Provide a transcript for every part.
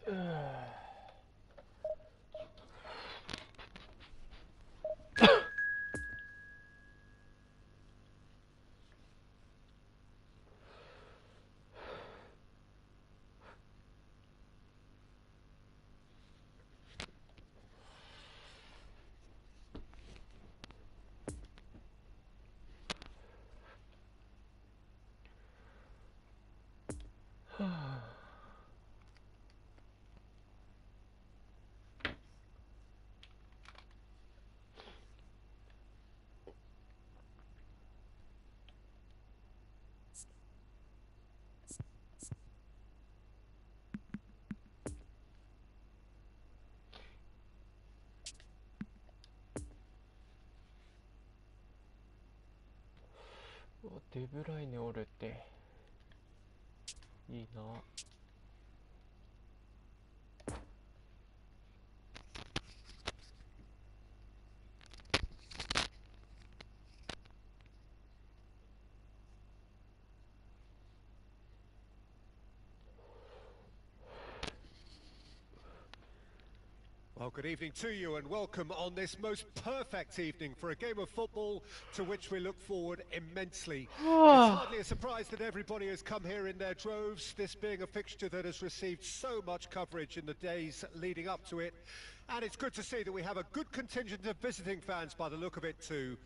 デブライネおるっていいな。Well, good evening to you and welcome on this most perfect evening for a game of football to which we look forward immensely. It's hardly a surprise that everybody has come here in their droves, this being a fixture that has received so much coverage in the days leading up to it. And it's good to see that we have a good contingent of visiting fans by the look of it too.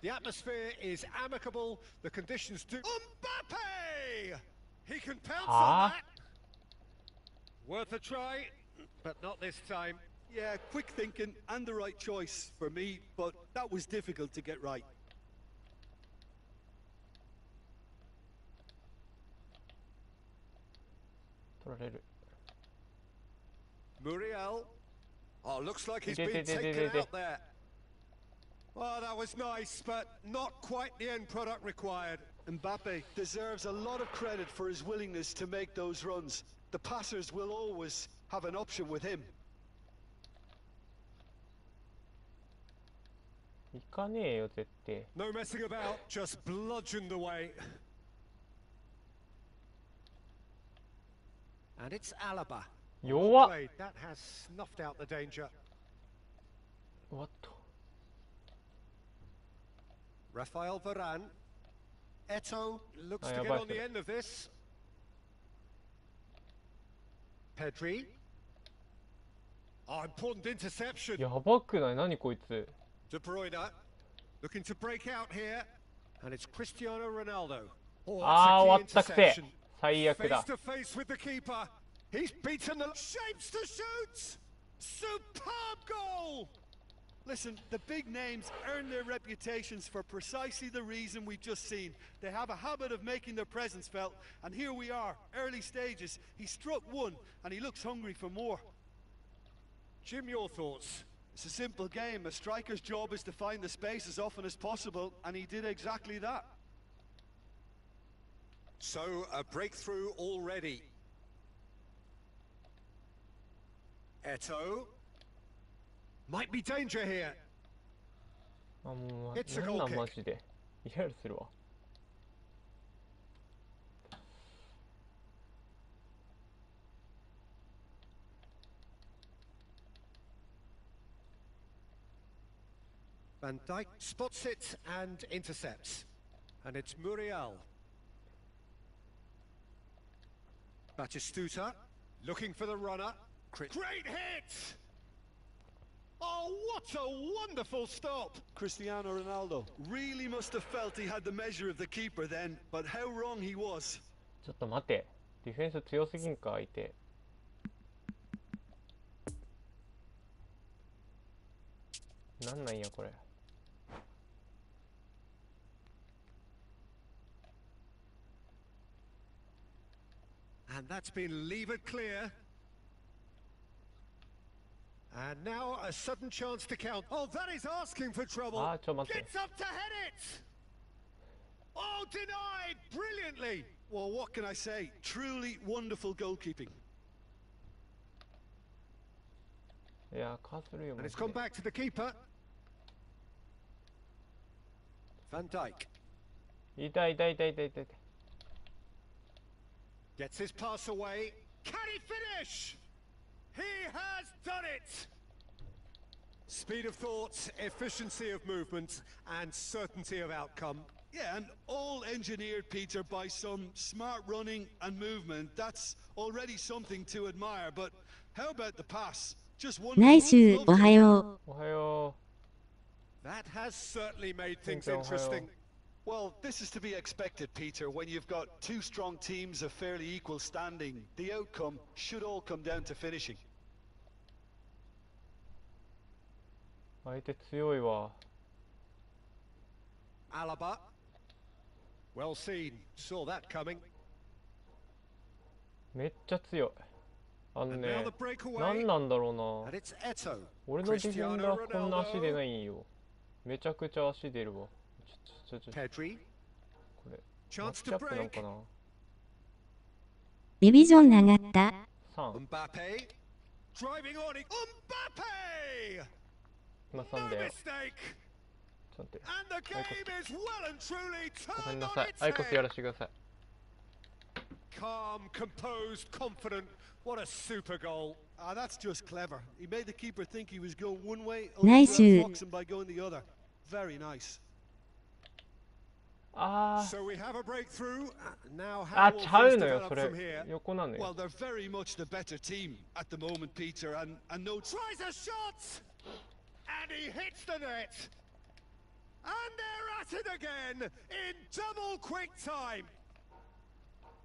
The atmosphere is amicable, the conditions do... Mbappe! He can pounce on that! Worth a try, but not this time. Yeah, quick thinking and the right choice for me, but that was difficult to get right. Muriel. Oh, looks like he's been taken out there. Well, that was nice, but not quite the end product required. Mbappe deserves a lot of credit for his willingness to make those runs. The passers will always have an option with him. 行かねえよ絶対。 No messing about, just bludgeoned away. And it's Alaba. 弱っ。 That has snuffed out the danger. What? Rafael Varane. Eto'o looks to get on the end of this. Pedri. Oh, important interception. やばくない？何こいつ。 De Bruyne looking to break out here, and it's Cristiano Ronaldo. Oh, that's a key interception. Face to face with the keeper. He's beaten the shapes to shoot. Superb goal. Listen, the big names earn their reputations for precisely the reason we've just seen. They have a habit of making their presence felt, and here we are, early stages. He struck one, and he looks hungry for more. Jim, your thoughts? It's a simple game. A striker's job is to find the space as often as possible, and he did exactly that. So, a breakthrough already. Eto'o. Might be danger here. It's a goal kick. マジでイライラするわ。 Van Dijk spots it and intercepts. And it's Muriel. Batistuta looking for the runner. Great hit! Oh, what a wonderful stop! Cristiano Ronaldo really must have felt he had the measure of the keeper then, but how wrong he was. ちょっと待て。ディフェンス強すぎんか相手。 なんなんやこれ。 And that's been levered clear. And now a sudden chance to count. Oh, that is asking for trouble. Gets up to head it. Oh, denied brilliantly. Well, what can I say? Truly wonderful goalkeeping. And it's gone back to the keeper. Van Dijk. Gets his pass away. Can he finish? He has done it! Speed of thought, efficiency of movement, and certainty of outcome. Yeah, and all engineered, Peter, by some smart running and movement. That's already something to admire, but how about the pass? Just one. ナイスー、おはよおはよ That has certainly made things Thank you, interesting. Well, this is to be expected, Peter. When you've got two strong teams of fairly equal standing, the outcome should all come down to finishing. う。相手強いわ。 Alaba. Well seen. Saw that coming. めっちゃ強い。あの And ね now the、breakaway. 何なんだろう And な。 it's Eto. 俺のディフェンダー Cristiano こんな足出 Ronaldo. ないんよ。めちゃくちゃ足出るわ。こ Pedri. れ、マッ Chance チ to アップなん break. かな。ディビジョン上がった。3。 Mbappe. Driving on it. Mbappe! 今 No 3だよ。 mistake. ちょっと待って。 And the game is well and truly ごめん turned な on さい。 its アイコスや head. らせてください。 Calm, composed, confident. What a super goal. Ah, that's just clever. He made the keeper think he was going one way, Nice. only to outfox him by going the other. Very nice. あ So we have a breakthrough. Now あ、 how will ちゃう things のよ、 develop そ from れ here?。横なの Well, よ。 they're very much the better team at the moment, Peter, and no. Tries a shot! And he hits the net! And they're at it again in double quick time!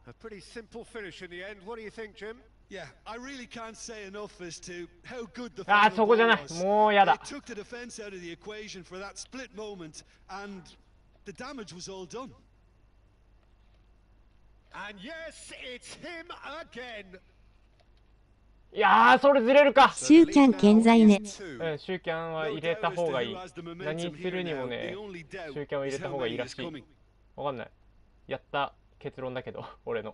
A pretty simple finish in the end. What do you think, Jim? Yeah, I really can't say enough as to how good the あー、 final そこじゃ goal ない。 was. もうや They だ。 took the defense out of the equation for that split moment, and the damage was all done. And yes, it's him again. いやー、それずれるか。シューキャン健在ね。うん、シューキャンは入れた方がいい。何するにもね、シューキャンを入れた方がいいらしい。わかんない。やった結論だけど、俺の。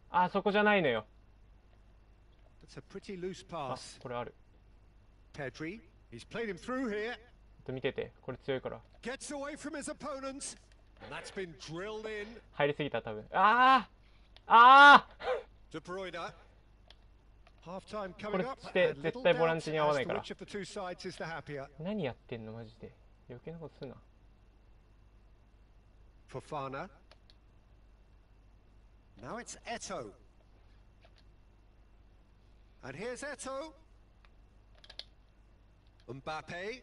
あ、そこじゃないのよ。 That's a pretty loose あ、 pass. これある。 Pedri, he's played him through here. 見てて、これ強いから。 Gets away from his opponents. And that's been drilled in. 入りすぎた、多分。あーあ De Bruyne. Half time こ coming れ up. して And 絶 little 対ボラン doubt チに合わ as ない to から。 which of the two sides is the happier. 何やってんのマジで。余計なことするな。 Fofana. Now it's Eto. And here's Eto. Mbappe.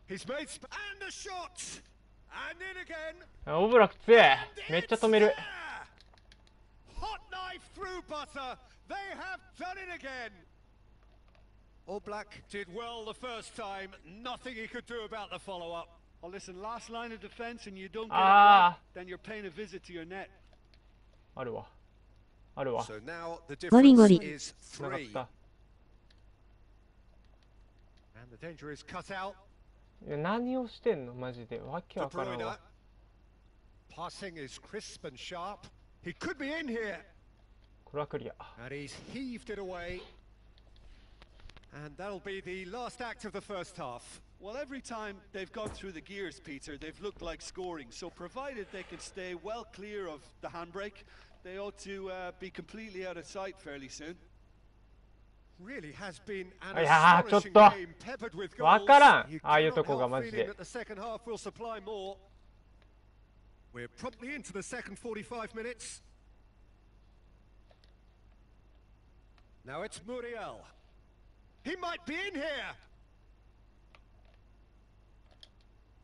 He's made and the shot. And in again. オブラク強い。めっちゃ止める。 Hot knife through butter. They have done it again. All Black did well the first time. Nothing he could do about the follow-up. Oh, listen, last line of defense, and you don't get it Ah. right, then you're paying a visit to your net. あるわ。あるわ。 So now the ゴリゴ difference リ。 is つながっ 3. た。 And the danger is cut out. いや、何をしてんのマジで。わけ De わからん Bruyne. わ。 Passing is crisp and sharp. He could be in here. これはクリア。 And he's heaved it away. And that'll be the last act of the first half. Well, every time they've gone through the gears, Peter, they've looked like scoring. So provided they can stay well clear of the handbrake, they ought to be completely out of sight fairly soon. Really has been an いやー、ちょっ astonishing と game peppered with わ goals. からん。 You ああいう cannot とこが help マジ feeling で。 that the second half will supply more. We're promptly into the second 45 minutes. Now it's Muriel. He might be in here.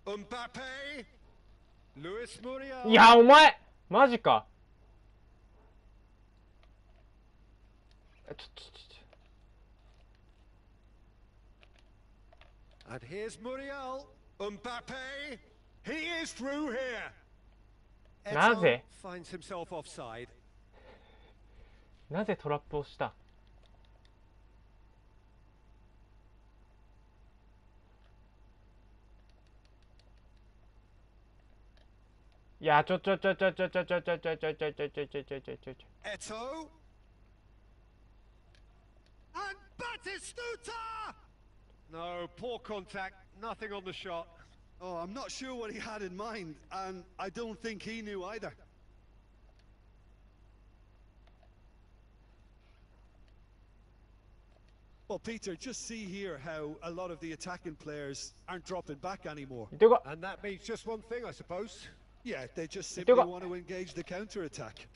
Mbappe. Luis Muriel. いや、お前マジか。And here's Muriel. Mbappe. He is through here. なぜ Eto finds himself offside. なぜトラップをした？いや、ちょ。Eto. And Batistuta! No, poor contact. Nothing on the shot. Oh, I'm not sure what he had in mind, and I don't think he knew either. Well, Peter, just see here how a lot of the attacking players aren't dropping back anymore. 行ってこ And that means just one thing, I suppose. Yeah, they just simply want to engage the counter-attack.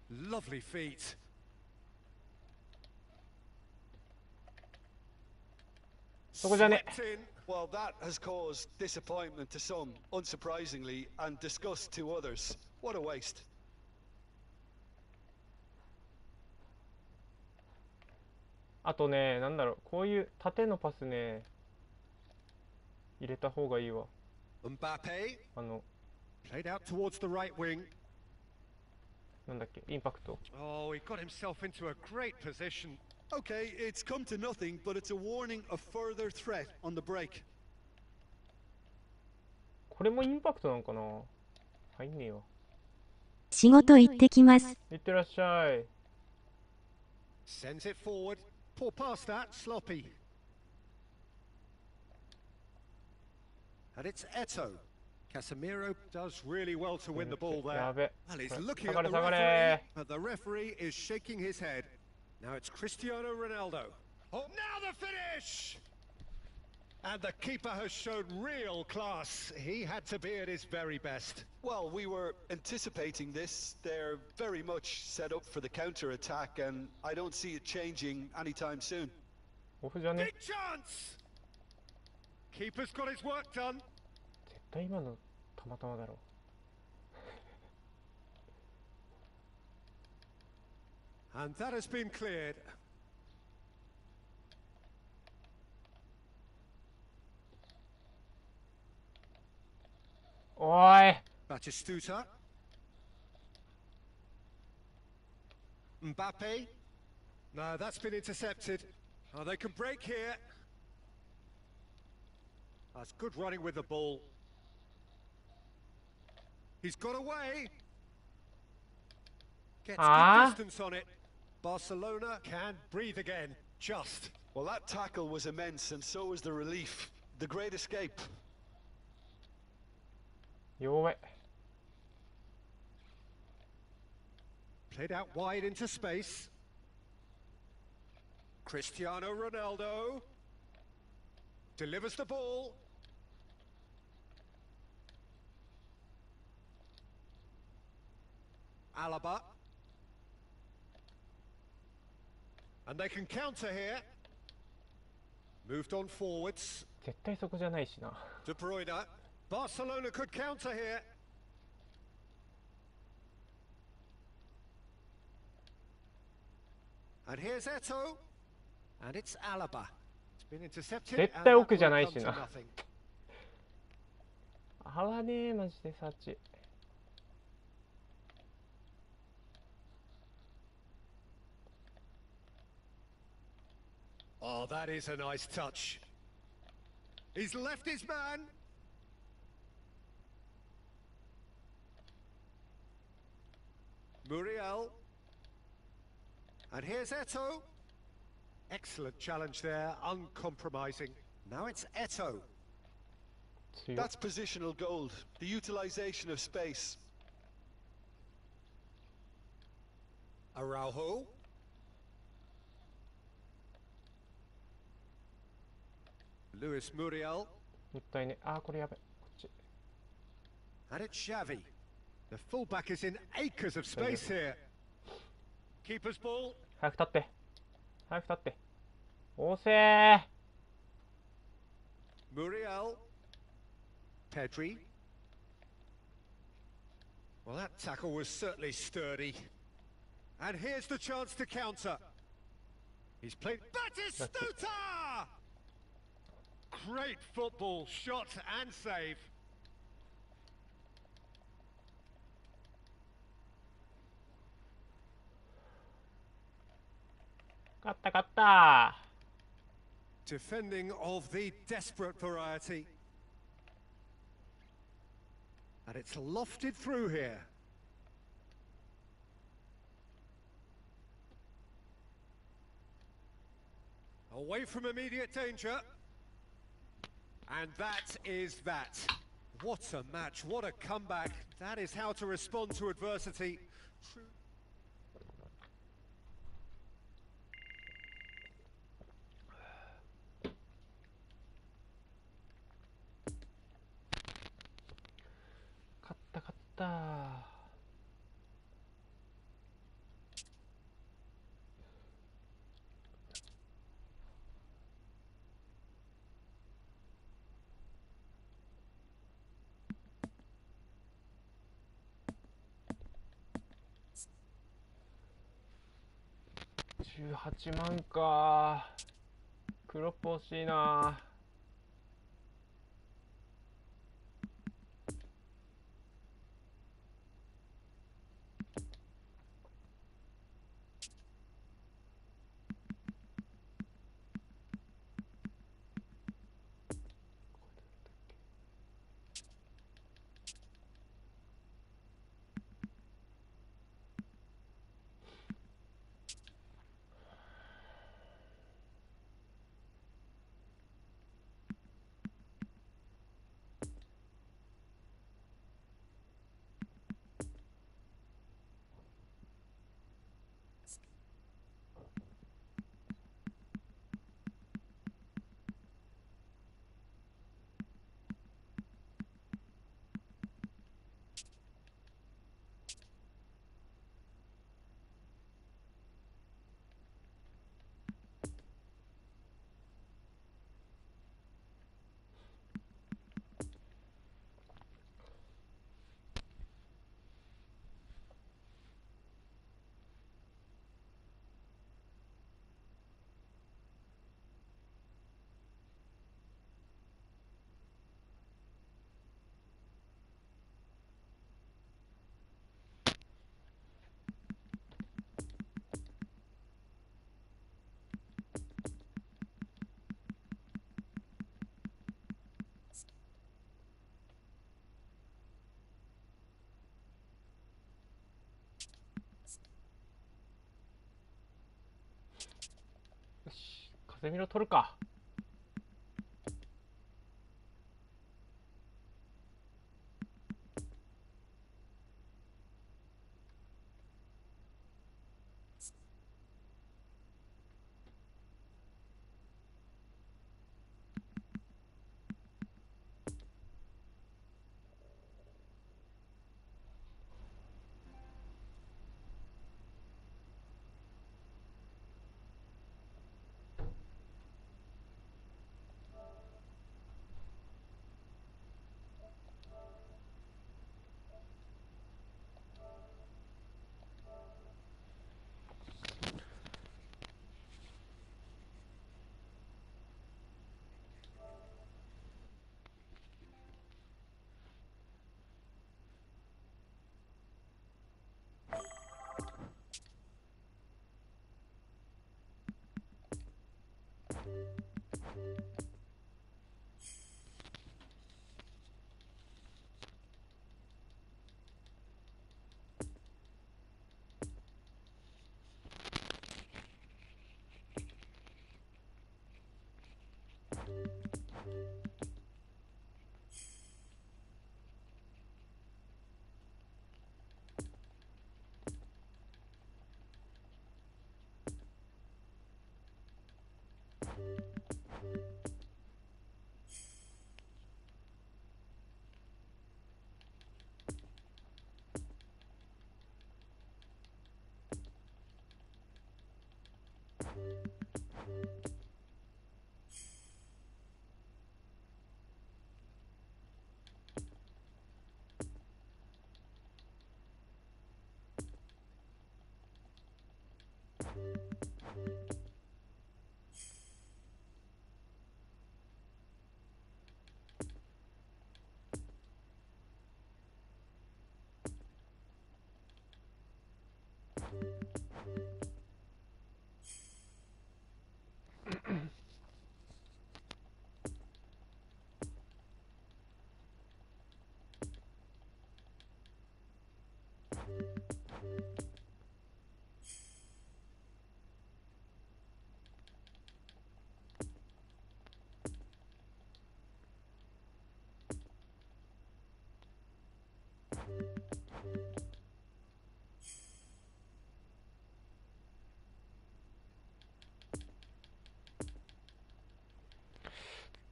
Lovely feet. Swept in. Well, that has caused disappointment to some, unsurprisingly, and disgust to others. What a waste. あとね、なんだろう、こういう縦のパスね、入れた方がいいわ。 Mbappe あの、 played out towards the right wing. なんだっけ、インパクト。 Oh, he got himself into a great position. Okay, it's come to nothing, but it's a warning of further threat on the break. これもインパクトなのかな。入んねえよ。仕事行ってきます。いってらっしゃい。 Sends it forward. Poor past that, sloppy. And it's Eto. Casemiro does really well to win the ball や there. べ。 Well, he's looking 下が at れ the 下が referee, れ。 but the referee is shaking his head. Now it's Cristiano Ronaldo. Oh, now the finish! And the keeper has shown real class. He had to be at his very best. Well, we were anticipating this. They're very much set up for the counter-attack, and I don't see it changing anytime soon. オフじゃね。 Big chance! Keeper's got his work done. 絶対今のたまたまだろ。 And that has been cleared. おーい。 Batistuta. Mbappe. No, that's been intercepted. Oh, they can break here. That's good running with the ball. He's got away. Gets good distance on it. Barcelona can breathe again. Just. Well, that tackle was immense, and so was the relief. The great escape. 弱い。 Played out wide into space. Cristiano Ronaldo delivers the ball. Alaba. And they can counter here. Moved on forwards. 絶対そこじゃないしな。 De Bruyne. Barcelona could counter here. And here's Eto. And it's Alaba. It's been intercepted. 絶 and 対 that 奥じゃ will ない come し to な。 nothing. 合わねえ、マジでサーチ。 Oh, that is a nice touch. He's left his man. Muriel. And here's Eto. Excellent challenge there, uncompromising. Now it's Eto. 強い。 That's positional gold. The utilization of space. Araujo. Luis Muriel. もったいね。あー、これやべ。こっち。 And it's Xavi. The fullback is in acres of space here. Keeper's ball. 早く立って。早く立って。押せー。 Muriel. Pedri. Well, that tackle was certainly sturdy. And here's the chance to counter. He's played Batistuta! Great football, shot and save. 勝った勝ったー。 Defending of the desperate variety. And it's lofted through here. Away from immediate danger. And that is that. What a match, what a comeback. That is how to respond to adversity. True. 勝った勝った。18万か。クロップ欲しいな。よし、風見ろ取るか。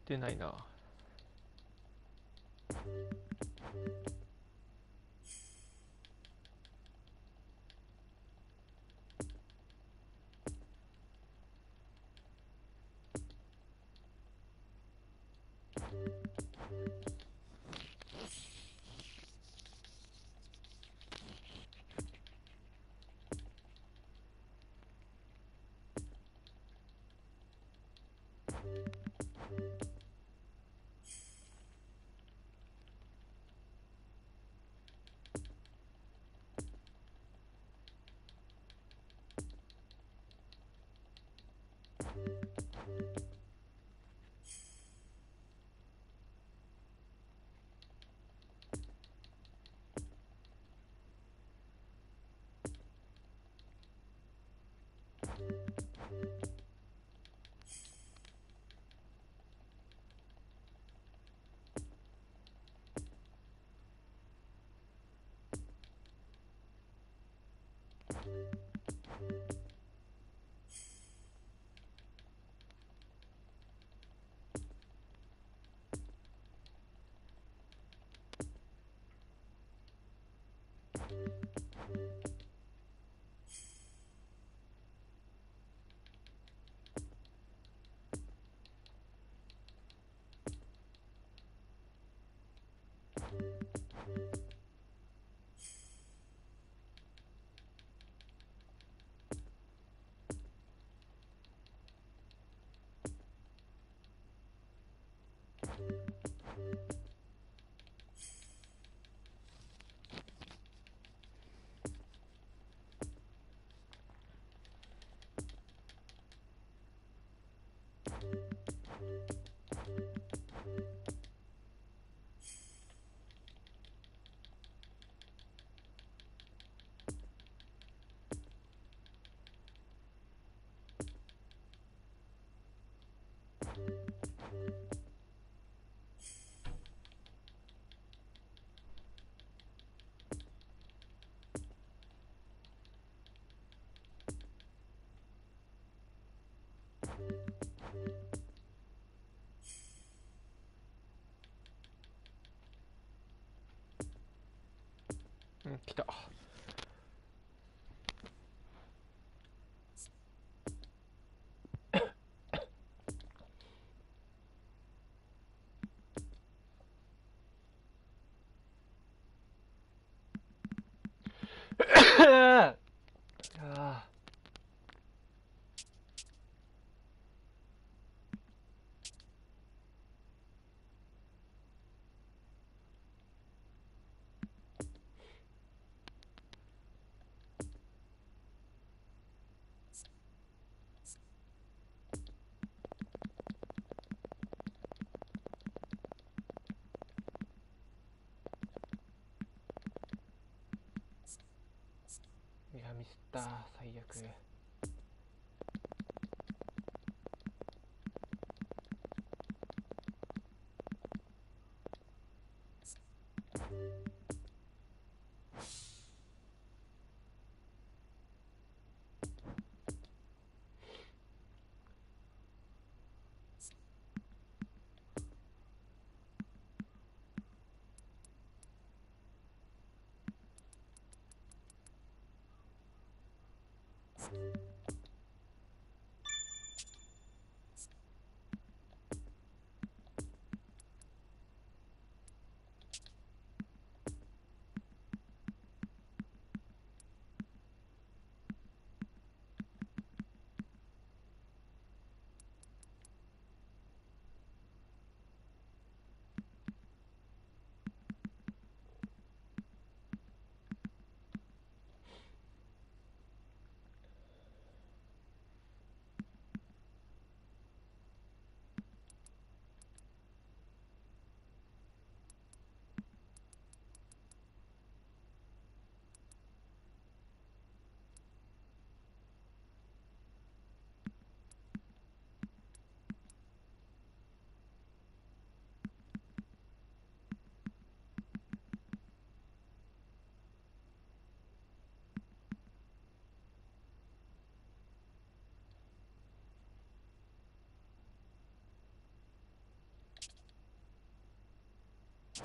出ないな。うん、来た。ああ。いや、ミスった、最悪。あ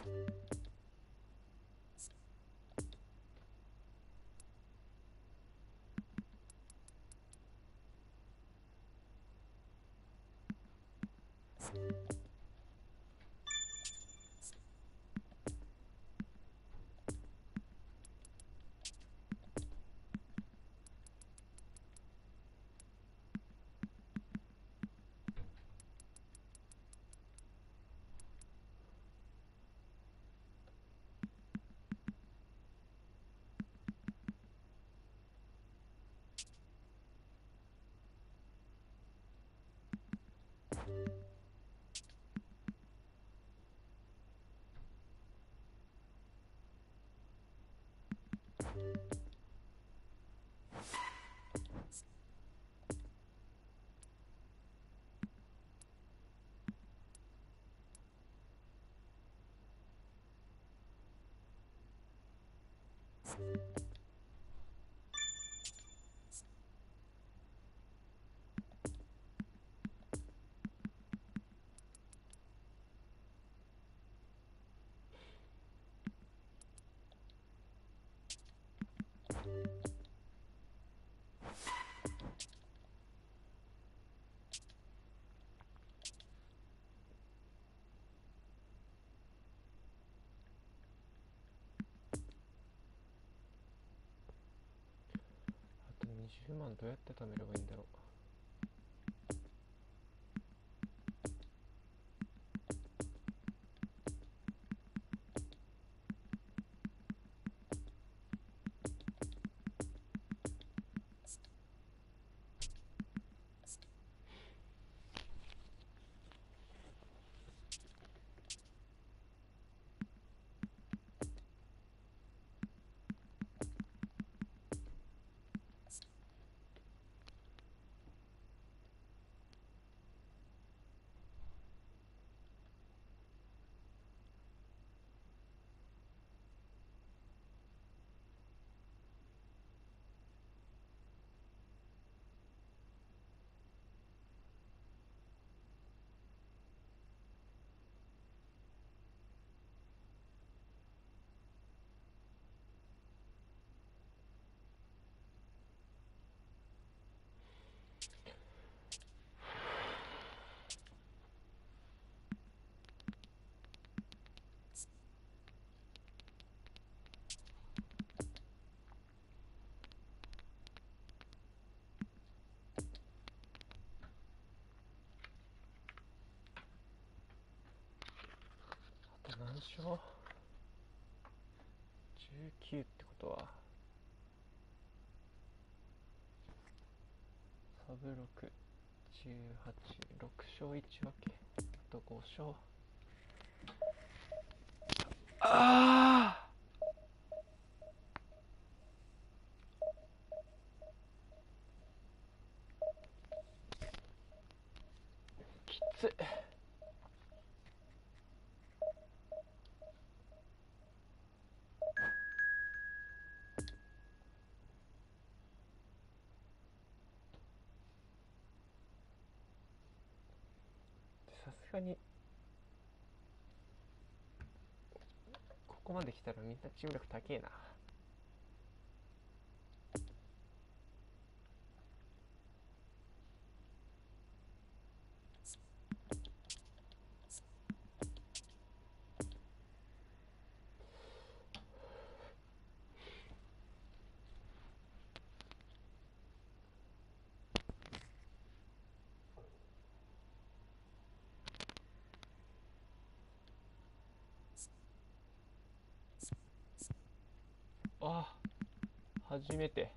と20万どうやって貯めればいいんだろう。何勝 ?19 ってことはサブ6、18、6勝1分け、あと5勝。ああきつい。さすがにここまで来たらみんなチーム力高えな。あ、初めて。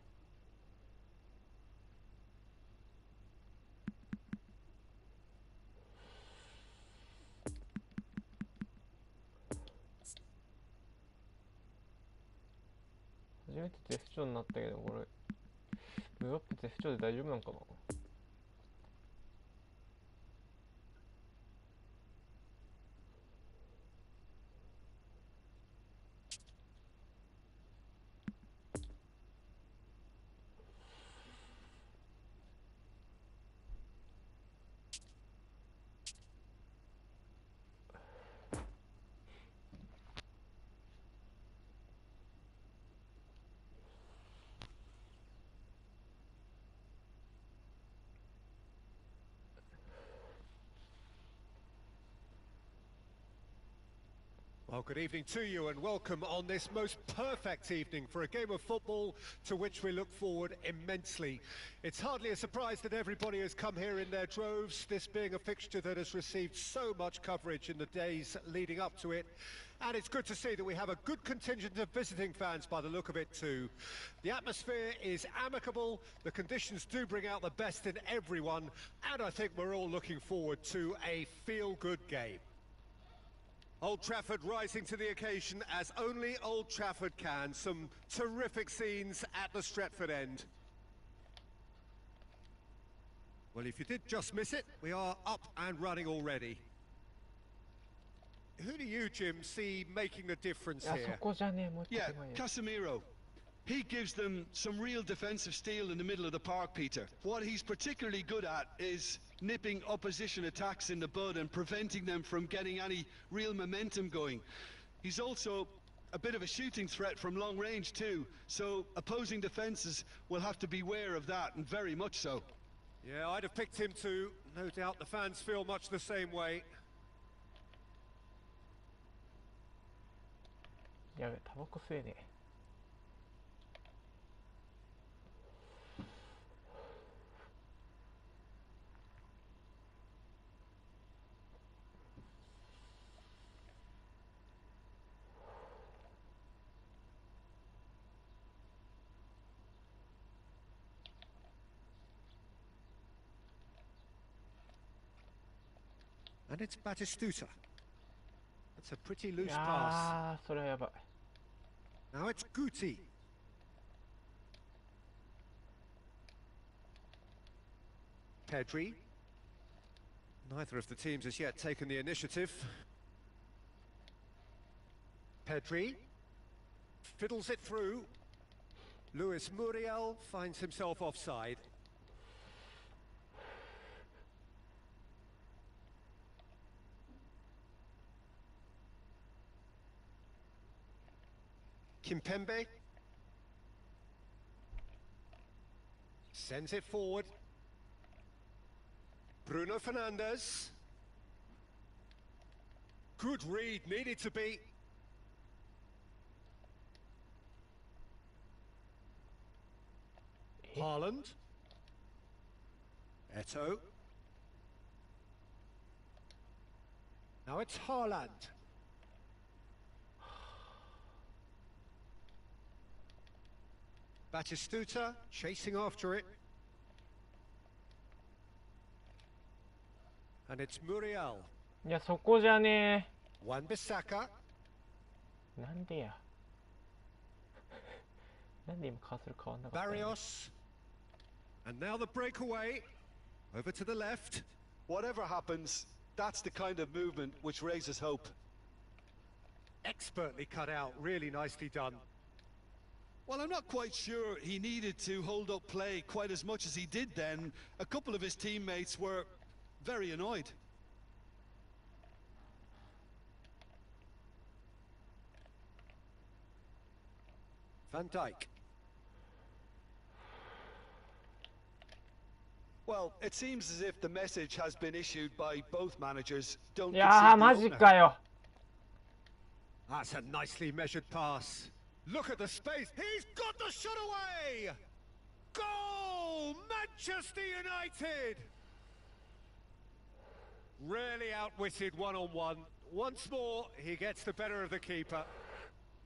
初めて絶不調になったけど、これムーアップ絶不調で大丈夫なんかな。Well, good evening to you and welcome on this most perfect evening for a game of football to which we look forward immensely. It's hardly a surprise that everybody has come here in their droves, this being a fixture that has received so much coverage in the days leading up to it. And it's good to see that we have a good contingent of visiting fans by the look of it too. The atmosphere is amicable, the conditions do bring out the best in everyone, and I think we're all looking forward to a feel-good game. Old Trafford rising to the occasion as only Old Trafford can. Some terrific scenes at the Stretford end. Well, if you did just miss it, we are up and running already. Who do you, Jim, see making the difference いや、そ here? こじゃねえ、もう一個 Yeah, 手前や。 Casemiro. He gives them some real defensive steel in the middle of the park, Peter. What he's particularly good at is nipping opposition attacks in the bud and preventing them from getting any real momentum going. He's also a bit of a shooting threat from long range too, so opposing defences will have to beware of that, and very much so. Yeah, I'd have picked him too. No doubt the fans feel much the same way. やべ、タバコ吸えねえ。And it's Batistuta. That's a pretty loose い pass. やー、それはやばい。 Now it's Guti. Pedri. Neither of the teams has yet taken the initiative. Pedri fiddles it through. Luis Muriel finds himself offside. Kimpembe sends it forward. Bruno Fernandes. Good read, needed to be. Haaland. Eto'o. Now it's Haaland. Batistuta chasing after it. And it's Muriel. いや、そこじゃね Wan-Bissaka. え。なんでや。なんで今カーソル変わんなかったんや。 Barrios. And now the breakaway. Over to the left. Whatever happens, that's the kind of movement which raises hope. Expertly cut out, really nicely done. Well, I'm not quite sure he needed to hold up play quite as much as he did then. A couple of his teammates were very annoyed. Van Dijk. Well, it seems as if the message has been issued by both managers. Don't いやー、 concede the マジ owner. かよ。 That's a nicely measured pass. Look at the space. He's got the shot away. Goal! Manchester United. Really outwitted one-on-one. Once more, he gets the better of the keeper.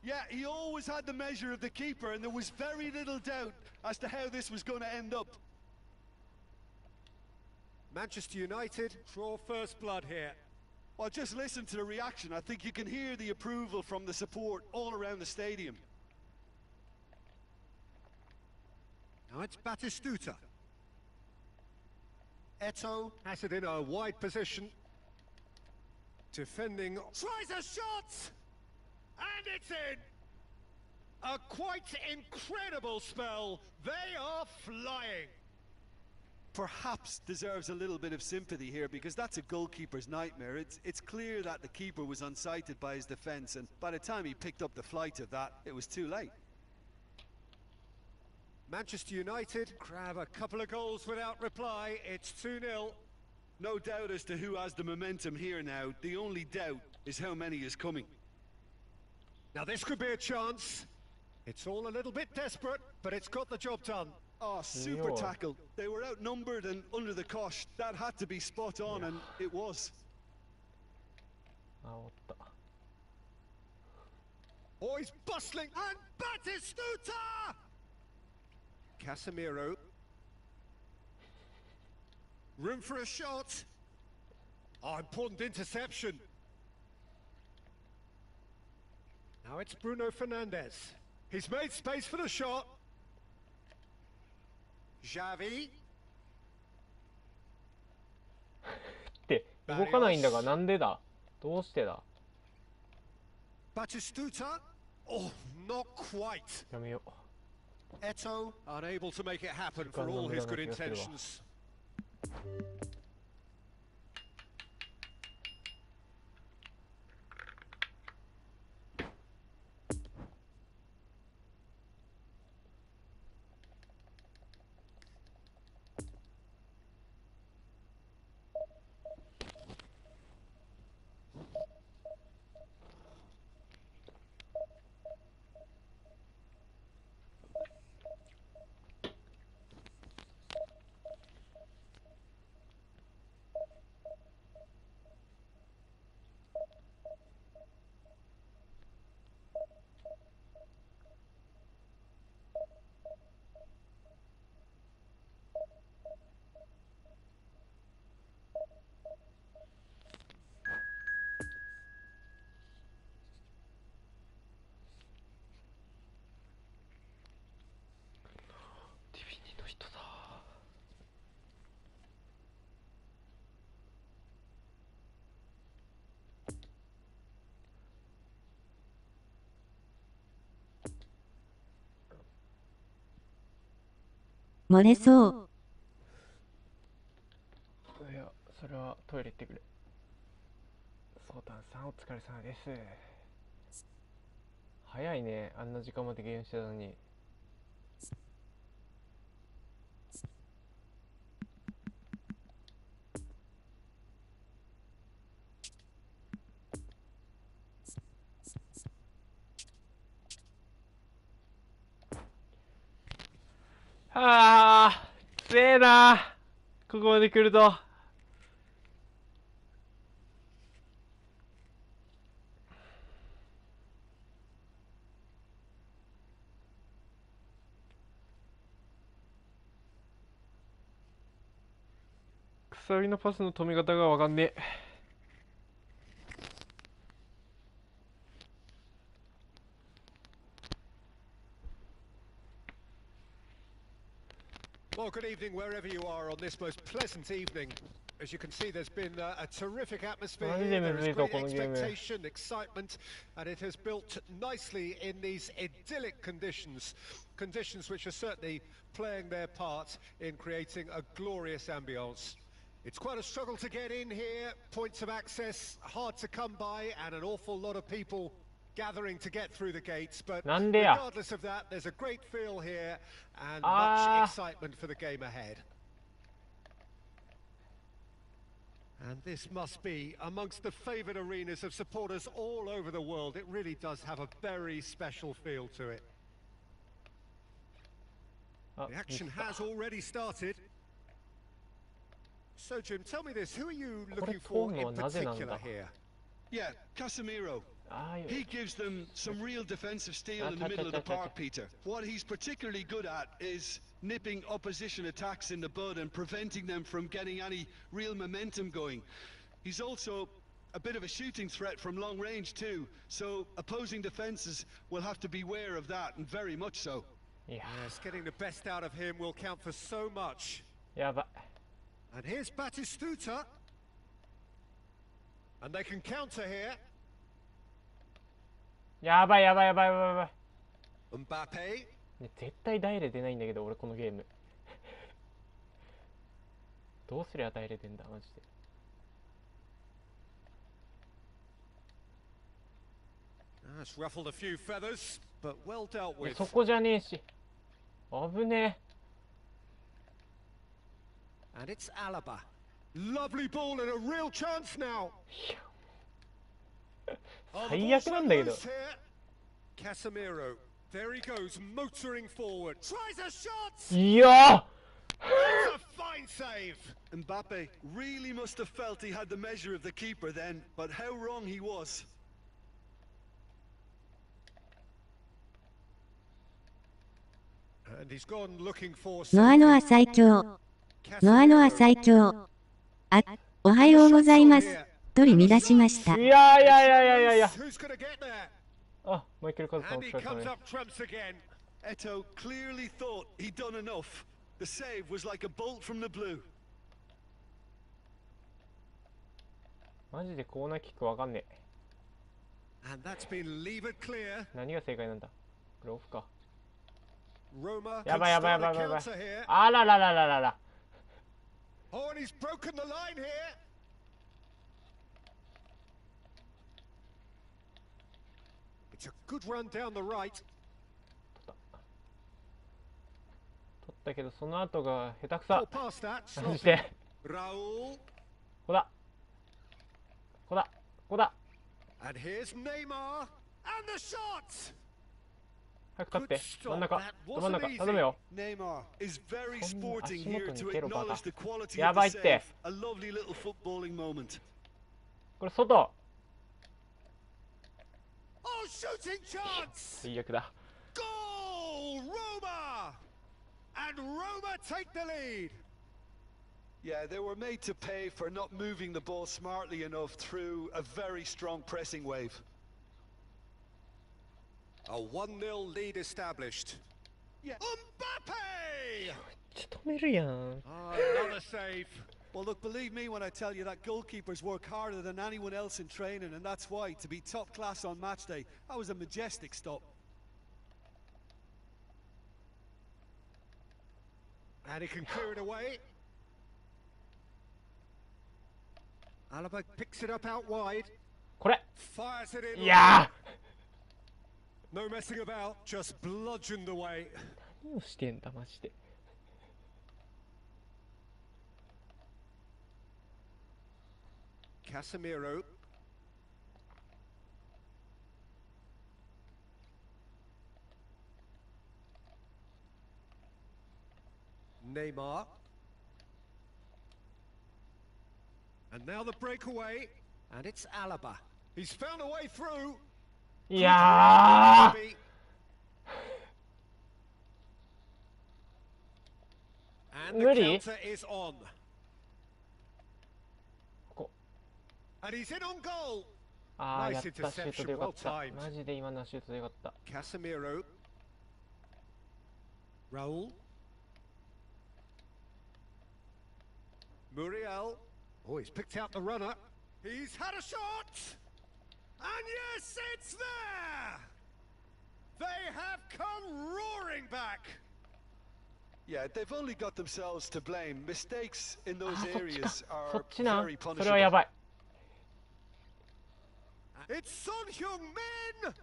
Yeah, he always had the measure of the keeper, and there was very little doubt as to how this was going to end up. Manchester United draw first blood here. Well, just listen to the reaction. I think you can hear the approval from the support all around the stadium. Now it's Batistuta. Eto'o has it in a wide position. Defending, tries a shot! And it's in! A quite incredible spell. They are flying. Perhaps deserves a little bit of sympathy here, because that's a goalkeeper's nightmare. It's clear that the keeper was unsighted by his defence, and by the time he picked up the flight of that, it was too late. Manchester United grab a couple of goals without reply. It's 2-0. No doubt as to who has the momentum here now. The only doubt is how many is coming. Now this could be a chance. It's all a little bit desperate, but it's got the job done. Oh, super tackle. They were outnumbered and under the cosh. That had to be spot on, and it was. あ、おった。Oh, he's bustling, and Batistuta! Casemiro. Room for a shot. Oh, important interception. Now it's Bruno Fernandes. He's made space for the shot. Xavi. って動かないんだが、なんでだ？どうしてだ？ Batistuta. Oh, not quite. やめよう。 Eto unable to make it happen for all his good intentions. 漏れそう。いや、それはトイレ行ってくれ。ソータンさんお疲れ様です。早いね、あんな時間までゲームしてたのに。ああ、強えな。ここまで来ると。鎖のパスの止め方がわかんねえ。Well, good evening wherever you are on this most pleasant evening. As you can see, there's been a terrific atmosphere here. There is great expectation, excitement, and it has built nicely in these idyllic conditions. Conditions which are certainly playing their part in creating a glorious ambience. It's quite a struggle to get in here, points of access hard to come by, and an awful lot of people gathering to get through the gates, but regardless of that, there's a great feel here and much excitement for the game ahead. And this must be amongst the favoured arenas of supporters all over the world. It really does have a very special feel to it. The action has already started. So Jim, tell me this, who are you looking for in particular here? Yeah, Casemiro. He gives them some real defensive steel in the middle of the park, Peter. What he's particularly good at is nipping opposition attacks in the bud and preventing them from getting any real momentum going. He's also a bit of a shooting threat from long range too, so opposing defenses will have to beware of that, and very much so. Yes, getting the best out of him will count for so much. Yeah, but... And here's Batistuta. And they can counter here. やばいやばいやばいやばいやばい。Mbappe。絶対ダイレ出ないんだけど俺このゲーム。どうすりゃダイレ出んだマジで。That's ruffled a few feathers, but well dealt with. そこじゃねえし。危ねえ。And it's Alaba. Lovely ball and a real chance now. 最悪なんだけど。Casemiro. There he goes, motoring forward. Tries a shot! いや That's a fine save! Mbappe really must have felt he had the measure of the keeper then, but how wrong he was. And he's gone looking for ノアノア最強。ノアノア最強。あ、おはようございます。と見出しました。いやいやいやいやいやいや。 Who's gonna get there? あ、マイケルカズさんお And 疲 he れ様 comes です。 up trumps again. Eto'o clearly thought he'd done enough. The save was like a bolt from the blue. マジでコーナーキックわかんねえ。 And that's been levered clear. 何が正解なんだ。これオフか。 Roma や can ばいやばいや start ば a いやばい。 counter here. あらららららら。 Oh, and he's broken the line here. It's a good run down the right. 取ったけどその後が下手くそ。 Oh, past that. マジで。 Raul. ここだ。ここだ。ここだ。 And here's Neymar. And the shot! 早く立って。真ん中。ど真ん中。頼むよ。 Neymar is very こんな sporting 足 here 元 to に蹴ろバカ。 acknowledge the quality や of ばい the って save. A lovely little footballing moment. これ外。 Oh, shooting chance! 最悪だ。 Goal! Roma! And Roma take the lead. Yeah, they were made to pay for not moving the ball smartly enough through a very strong pressing wave. A 1-0 lead established. Yeah. Mbappe! ちょっと止めるやん。 Oh, another save. Well, look, believe me when I tell you that goalkeepers work harder than anyone else in training, and that's why, to be top class on match day, that was a majestic stop. And he can clear it away. Alaba picks it up out wide. これ。 Fires it in. いや No messing about, just bludgeoned away. 何をしてんだマジで。 Casemiro. Neymar. And now the breakaway. And it's Alaba. He's found a way through. いや And the Really? counter is on. ここ。 And he's in on goal. ああ、 Nice やったシュートでよかった interception, well timed. マジで今のはシュートでよかった Casemiro. Raul. Muriel. Oh, he's picked out the runner. He's had a shot. And yes, it's there. They have come roaring back. Yeah, they've only got themselves to blame. Mistakes in those あーそっちか areas そ are っちな very それはや punishable. ばい It's Son Heung-min.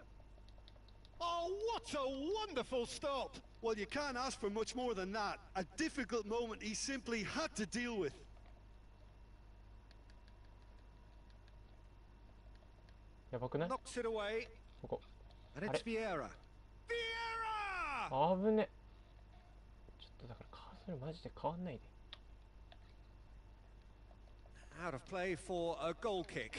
Oh, what a wonderful stop. Well, you can't ask for much more than that. A difficult moment he simply had to deal with. やばくない Knocks it away. ここ And it's Vieira. Vieira! あぶねちょっとだからカーソルマジで変わんないで Out of play for a goal kick.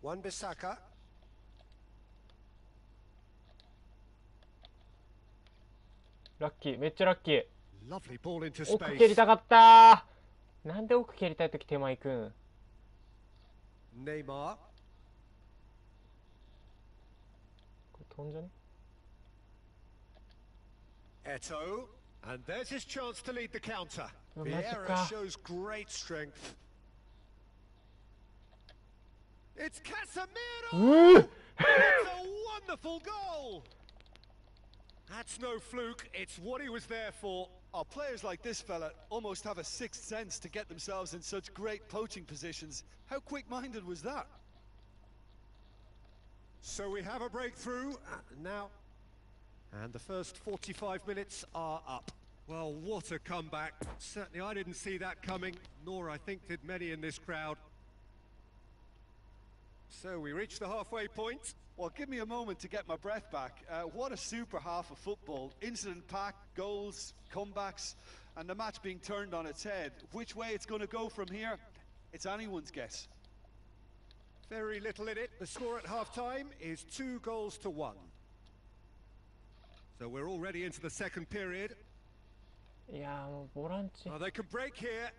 Wan-Bissaka. ラッキーめっちゃラッキー Lovely ball into 奥蹴り space. たかったーなんで奥蹴りたいとき手前行くん Neymar. これ飛んじゃね Eto'o. And there's his chance to lead the counter. うわマジ Vieira か shows great strength. It's Casemiro! うー It's a wonderful goal! That's no fluke, it's what he was there for. Oh, players like this fella almost have a sixth sense to get themselves in such great poaching positions. How quick-minded was that? So we have a breakthrough now. And the first 45 minutes are up. Well, what a comeback. Certainly I didn't see that coming, nor I think did many in this crowd. So we reached the halfway point. Well, give me a moment to get my breath back. What a super half of football. Incident-packed, goals, comebacks, and the match being turned on its head. Which way it's going to go from here, it's anyone's guess. Very little in it. The score at half-time is 2-1. So we're already into the second period. いやー、もうボランチ。 Oh, they could break here.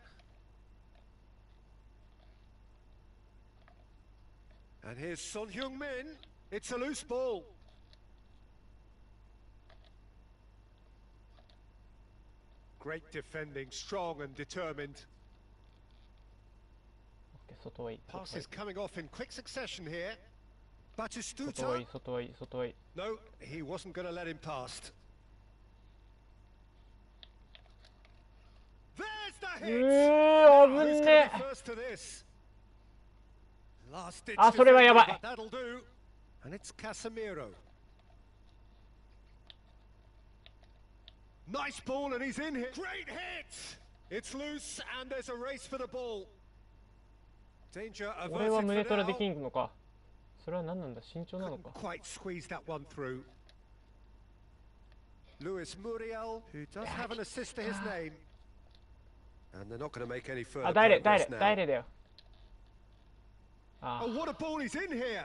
And here's Son Heung-min. It's a loose ball. Great defending, strong and determined. 外はいい。 Passes coming off in quick succession here. 外はいい、 Batistuta. 外はいい、外はいい。 No, he wasn't going to let him past. There's the hit. Who's going to be first to this? Last ditch あ、それはやば defending, い。 but that'll do. And it's Casemiro. Nice ball and he's in here. Great hit. It's loose and there's a race for the ball. Danger 俺は averted 胸 for トラでき now. んのか。それは何なんだ、身長なのか。 Quite squeeze that one through. Luis Muriel, who does have an assist to his name. And they're not going to make any further あ、ダイレ、 progress ダイ now. レだよ。あ Oh, what a ball he's in here.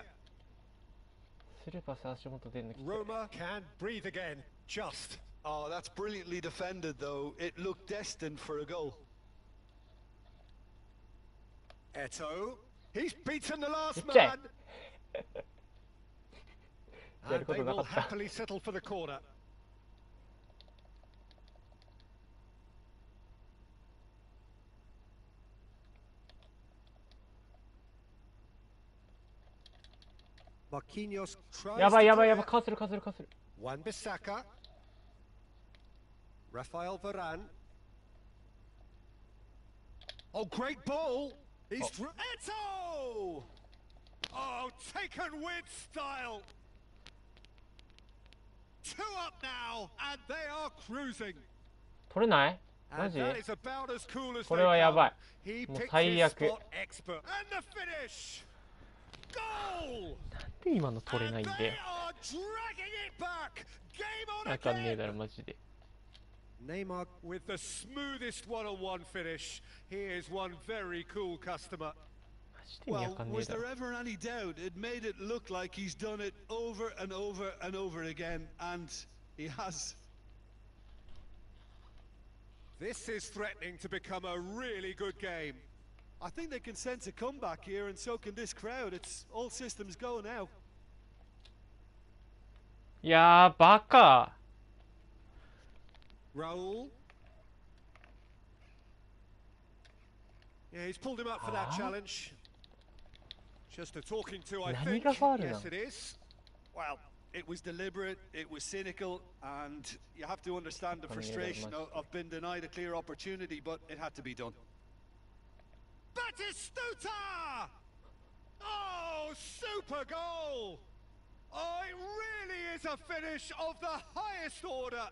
スルーパス足元出んのきつい。 Roma can breathe again. Just. Oh, that's brilliantly defended, though. It looked destined for a goal. Eto. He's beaten the last Check. man. や And るこ they となか will った。 happily settle for the corner. Marquinhos tries やばい to やばい clear. やばい、かわするかわするかわする。 Wan-Bissaka. Rafael Varane. Oh, great ball. He's through. Eto! Oh, taken with style. 2 up now, and they are cruising. 取れないマ And ジ that is about as cool as こ they れはや come. ばい。 He もう picked 最 his 悪。 spot expert. And the finish. Goal! なんで今の取れないん And だ they よ。 are dragging it back. Game on わかんねえ again. だろ、マジで。 Neymar with the smoothest one-on-one finish. He is one very cool customer. マジで意味わ Well, かんねえ was だ there ろ。 ever any doubt? It made it look like he's done it over and over and over again, and he has. This is threatening to become a really good game. I think they can sense a comeback here, and so can this crowd. It's all systems go now. いやー、バカ。 Raul. Yeah, he's pulled him up for that challenge. Just a talking to, I think. 何がファウルなの？ Yes, it is. Well, it was deliberate, it was cynical, and you have to understand the frustration of being denied a clear opportunity, but it had to be done. Batistuta! Oh, super goal! Oh, it really is a finish of the highest order.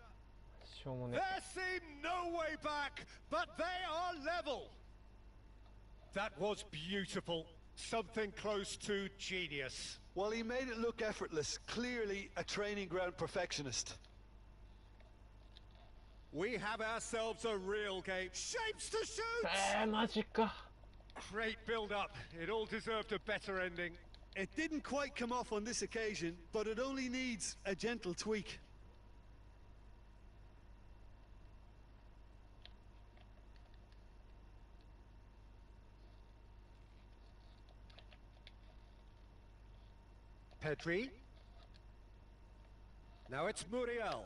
しょうもね There seemed no way back, but they are level. That was beautiful. Something close to genius. Well, he made it look effortless, clearly a training ground perfectionist. We have ourselves a real game. Shapes to shoot! マジか。 Great build-up. It all deserved a better ending. It didn't quite come off on this occasion, but it only needs a gentle tweak. Pedri. Now it's Muriel.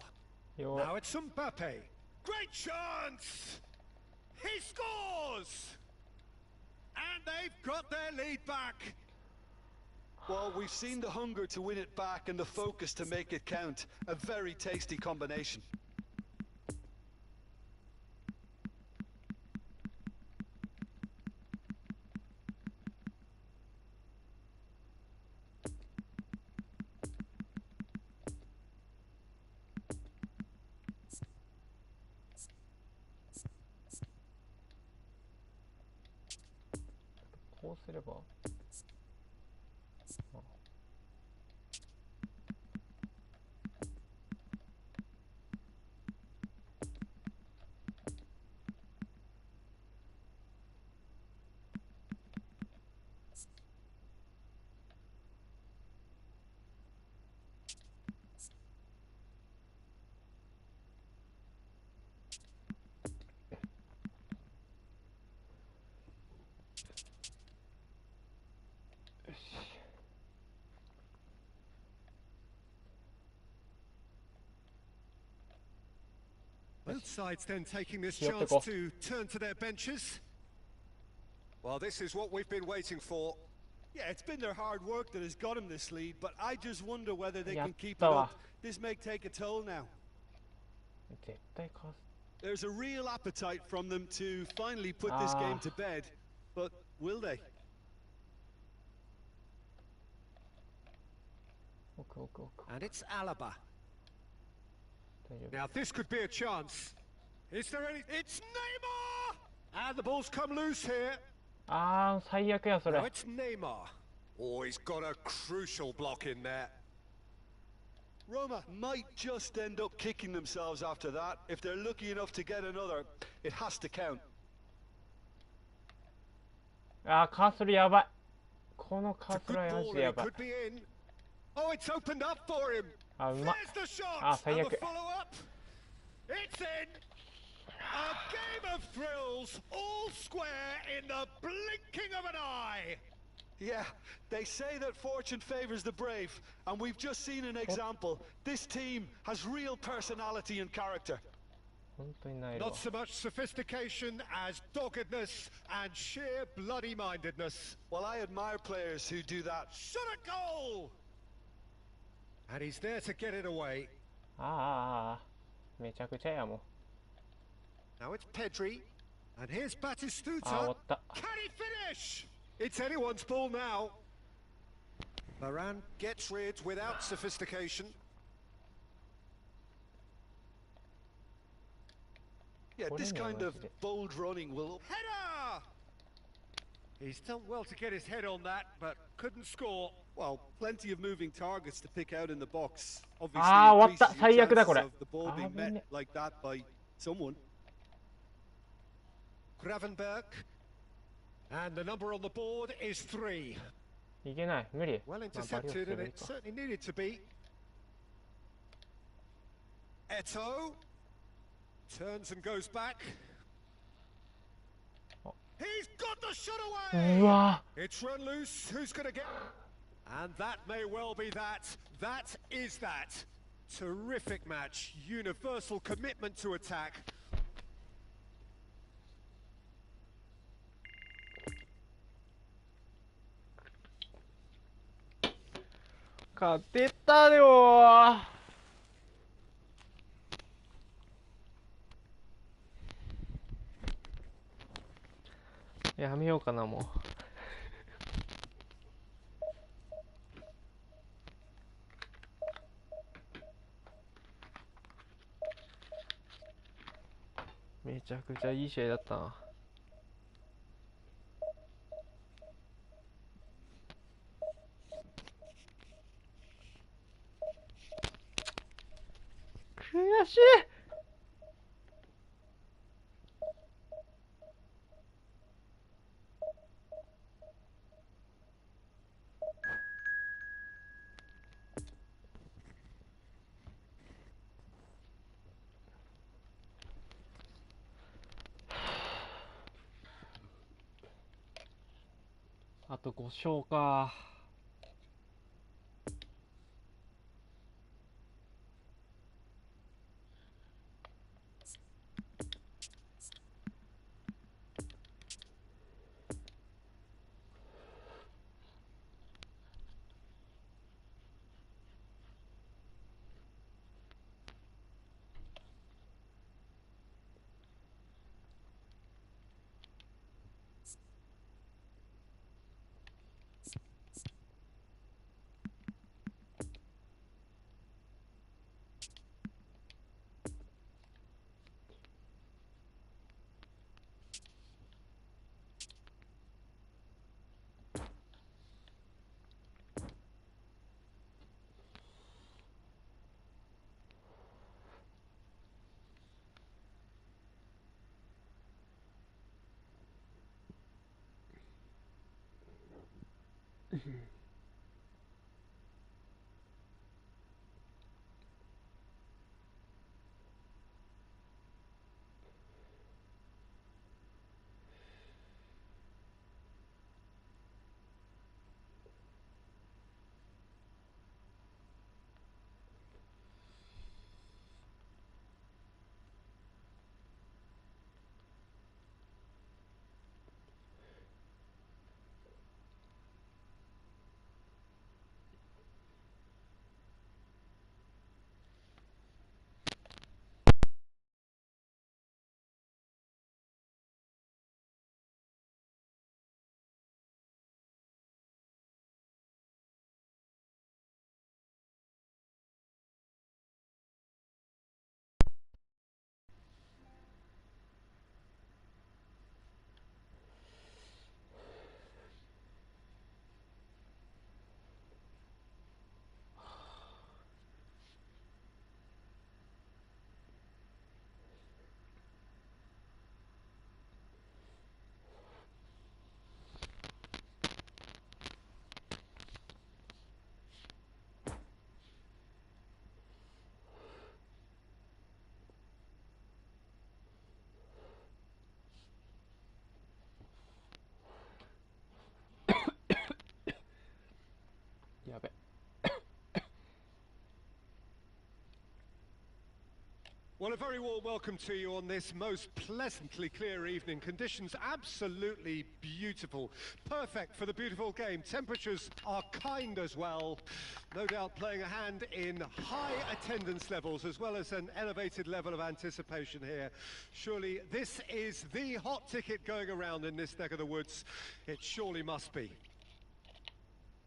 よ Now it's Mbappe. Great chance! He scores! And they've got their lead back. Well, we've seen the hunger to win it back and the focus to make it count. A very tasty combination. すれば。Both sides then taking this chance to turn to their benches. Well, this is what we've been waiting for. Yeah, it's been their hard work that has got them this lead, but I just wonder whether they can keep it up. This may take a toll now. There's a real appetite from them to finally put this game to bed, but will they? And it's Alaba. Now this could be a chance. Is there any? It's Neymar! And the ball's come loose here.最悪やそれ。 Now it's Neymar. Oh, he's got a crucial block in there. Roma might just end up kicking themselves after that. If they're lucky enough to get another, it has to count. カーソルやばい。このカーソルはマジでやばい。 Oh, it's opened up for him. うまっ。最悪。 It's in. A game of thrills, all square in the blinking of an eye. Yeah, they say that fortune favors the brave, and we've just seen an example. This team has real personality and character. Not so much sophistication as doggedness and sheer bloody-mindedness. Well, I admire players who do that. Shot a goal! And he's there to get it away. めちゃくちゃやもん。 Now it's Pedri, and here's Batistuta. Can he finish? It's anyone's ball now. Varane gets rid without sophistication. Yeah, this kind of bold running will... Header! He's done well to get his head on that, but couldn't score. Well, plenty of moving targets to pick out in the box. Obviously, 終わった。最悪だこれ。 of the ball being met like that by someone. Gravenberg. And the number on the board is 3. いけない。無理。 Well intercepted, and it certainly needed to be. Eto turns and goes back. He's got the shot away. It's run loose. Who's going to get? And that may well be that. That is that. Terrific match. Universal commitment to attack.勝てたよ。やめようかなもう。めちゃくちゃいい試合だったな。悔しい。あと5勝か。やべ。Well, a very warm welcome to you on this most pleasantly clear evening. Conditions absolutely beautiful. Perfect for the beautiful game. Temperatures are kind as well. No doubt playing a hand in high attendance levels as well as an elevated level of anticipation here. Surely this is the hot ticket going around in this neck of the woods. It surely must be.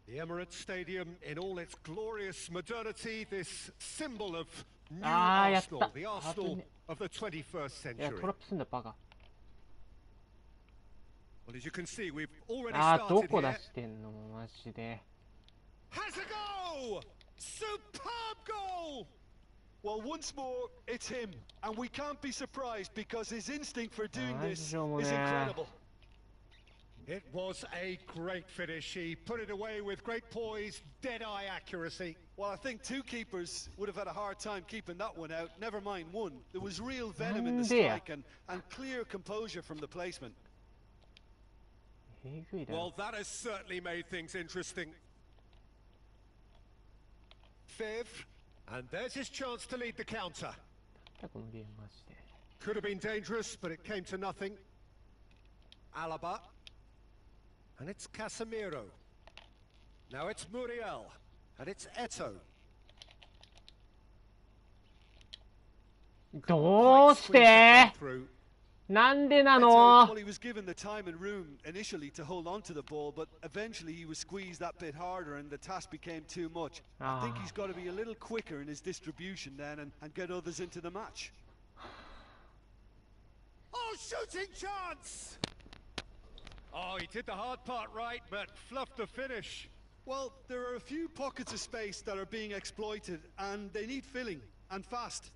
The Emirates Stadium in all its glorious modernity, this symbol of New Arsenal, the Arsenal of the 21st century. Well, as you can see, we've already started here. Has a goal! Superb goal! Well, once more, it's him. And we can't be surprised because his instinct for doing this is incredible. It was a great finish. He put it away with great poise, dead-eye accuracy. Well, I think two keepers would have had a hard time keeping that one out. Never mind one. There was real venom in the strike and clear composure from the placement. Well, that has certainly made things interesting. Fifth, and there's his chance to lead the counter. Could have been dangerous, but it came to nothing. Alaba. And it's Casemiro. Now it's Muriel. And it's Eto'o. どうしてなんでなの Well, he was given the time and room initially to hold on to the ball, but eventually he was squeezed that bit harder and the task became too much. I think he's got to be a little quicker in his distribution then and get others into the match. Oh, shooting chance! Oh, he did the hard part right, but fluffed the finish. Well, there are a few pockets of space that are being exploited, and they need filling, and fast.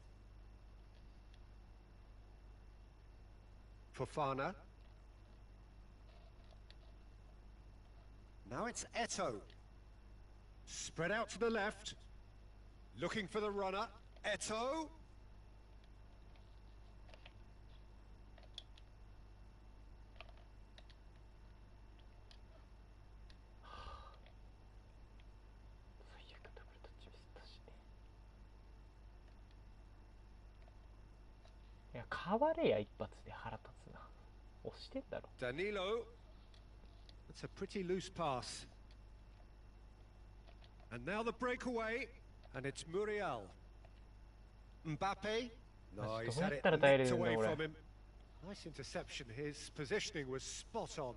Fofana. Now it's Eto'o. Spread out to the left. Looking for the runner. Eto'o. Danilo. That's a pretty loose pass. And now the breakaway, and it's Muriel. Mbappe. No, he's had it nicked away from him. Nice interception. His positioning was spot on.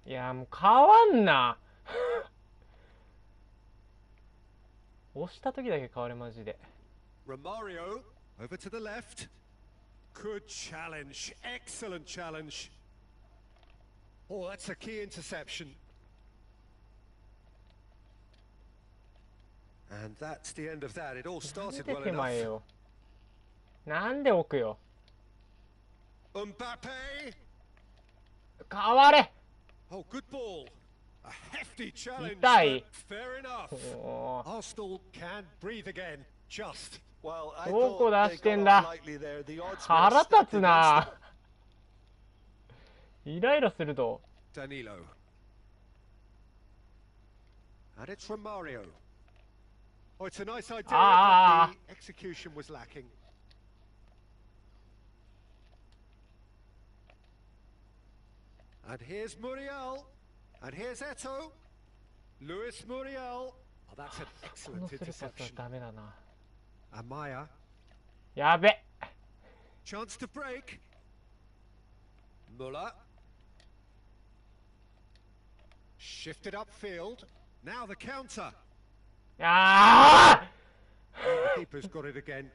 いやもう変わんな押した時だけ変わるマジで Romario over to the left. Good challenge. Excellent challenge. Oh, that's a key interception. And that's the end of that. It all started well enough. なんで奥よ Mbappe. 変われ Oh, good ball. A hefty challenge. 痛い。 Fair enough. おー Arsenal can breathe again. Just. Well, I どこ thought 出 they して got ん off だ。 lightly there. The odds were 腹 stacked 立つ against な。イライラすると。 Danilo. And it's from Mario. Oh, it's a nice idea, but the execution was lacking. And here's Muriel. And here's Eto. Luis Muriel. Oh, that's an この excellent スルーパスは interception. ダメだな。 Amaya. やべ。 Chance to break. Muller. Shifted upfield. Now the counter. ああ The keeper's got it again.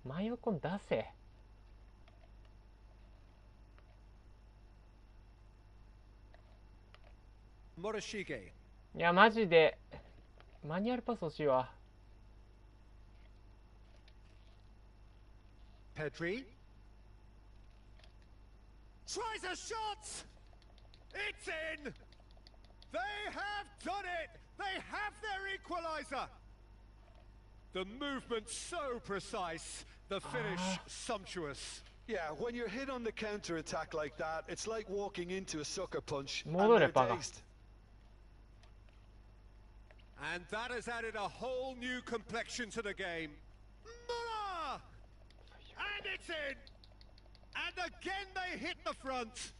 真横に出せ。 Morishige. いや、マジで、マニュアルパス欲しいわ。 Pedri. Tries a shot! It's in! They have done it! They have their equaliser! The movement so precise, the finish sumptuous. Yeah, when you're hit on the counter attack like that, it's like walking into a sucker punch. And 戻れ、 they're バカ。 dazed. And that has added a whole new complexion to the game. Muller! And it's in! And again they hit the front.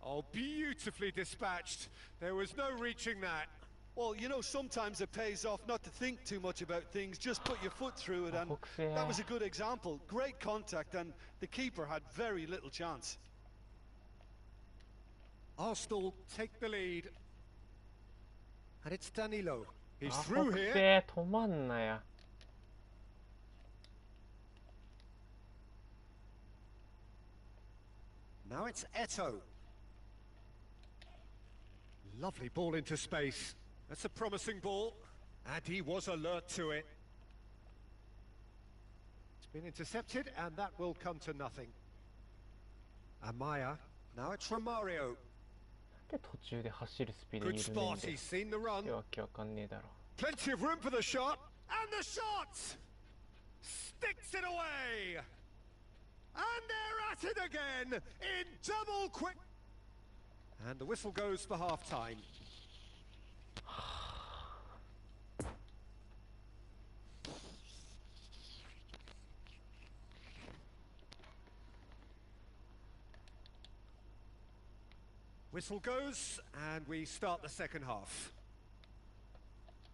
Oh, beautifully dispatched. There was no reaching that. Well, you know, sometimes it pays off not to think too much about things, just put your foot through it, and that was a good example. Great contact, and the keeper had very little chance. Arsenal take the lead. And it's Danilo. He's あ、 through 北 here. 西止まんなや。 Now it's Eto. Lovely ball into space. That's a promising ball. And he was alert to it. It's been intercepted, and that will come to nothing. Amaya. Now it's Romario. なんで途中で走るスピード Good 緩めん spot. だよ。 He's seen the run. わけわかんねえだろ。 Plenty of room for the shot. And the shot! Sticks it away! And they're at it again in double quick. And the whistle goes for half time. Whistle goes, and we start the second half.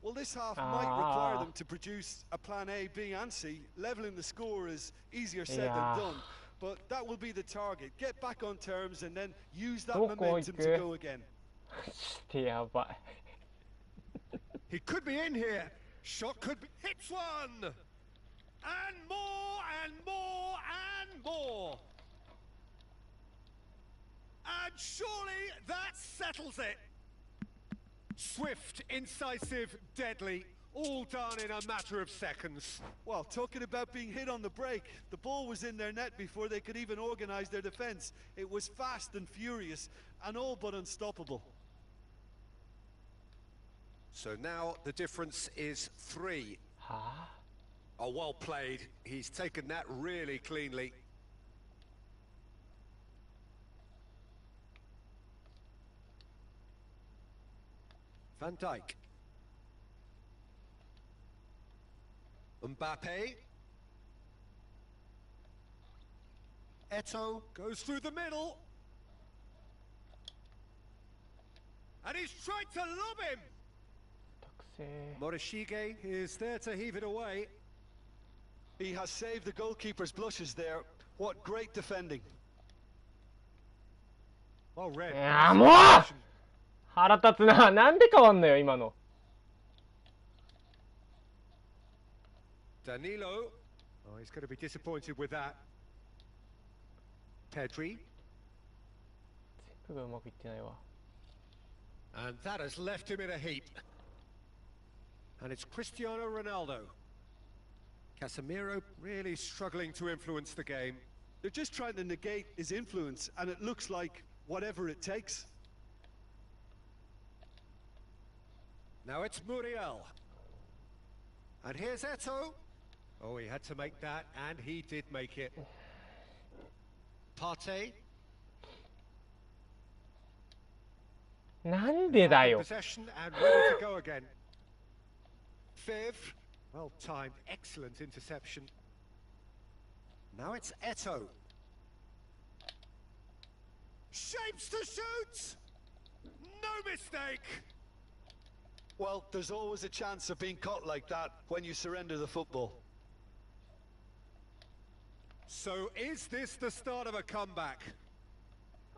Well, this half might require them to produce a plan A, B, and C. Leveling the score is easier said than done, but that will be the target. Get back on terms and then use that momentum to go again. してやばい。 He could be in here. Shot could be. Hits one! And more and more and more. And surely that settles it. Swift, incisive, deadly, all done in a matter of seconds. Well, talking about being hit on the break, the ball was in their net before they could even organise their defence. It was fast and furious and all but unstoppable. So now the difference is 3. は Oh, well played. He's taken that really cleanly. Van Dijk. Mbappe. Eto goes through the middle. And he's tried to lob him. 北西。 Morishige is there to heave it away. He has saved the goalkeeper's blushes there. What great defending. Well read. いやもう腹立つな。なんで変わんのよ、今の。 Danilo. Oh, he's going to be disappointed with that. Pedri. 全部がうまくいってないわ。 And that has left him in a heap. And it's Cristiano Ronaldo. Casemiro really struggling to influence the game. They're just trying to negate his influence, and it looks like whatever it takes. Now it's Muriel. And here's Eto. Oh, he had to make that, and he did make it. Partey. なんでだよ。 Possession and ready to go again. Viv. Well timed. Excellent interception. Now it's Eto. Shapes to shoot! No mistake! Well, there's always a chance of being caught like that when you surrender the football. So is this the start of a comeback?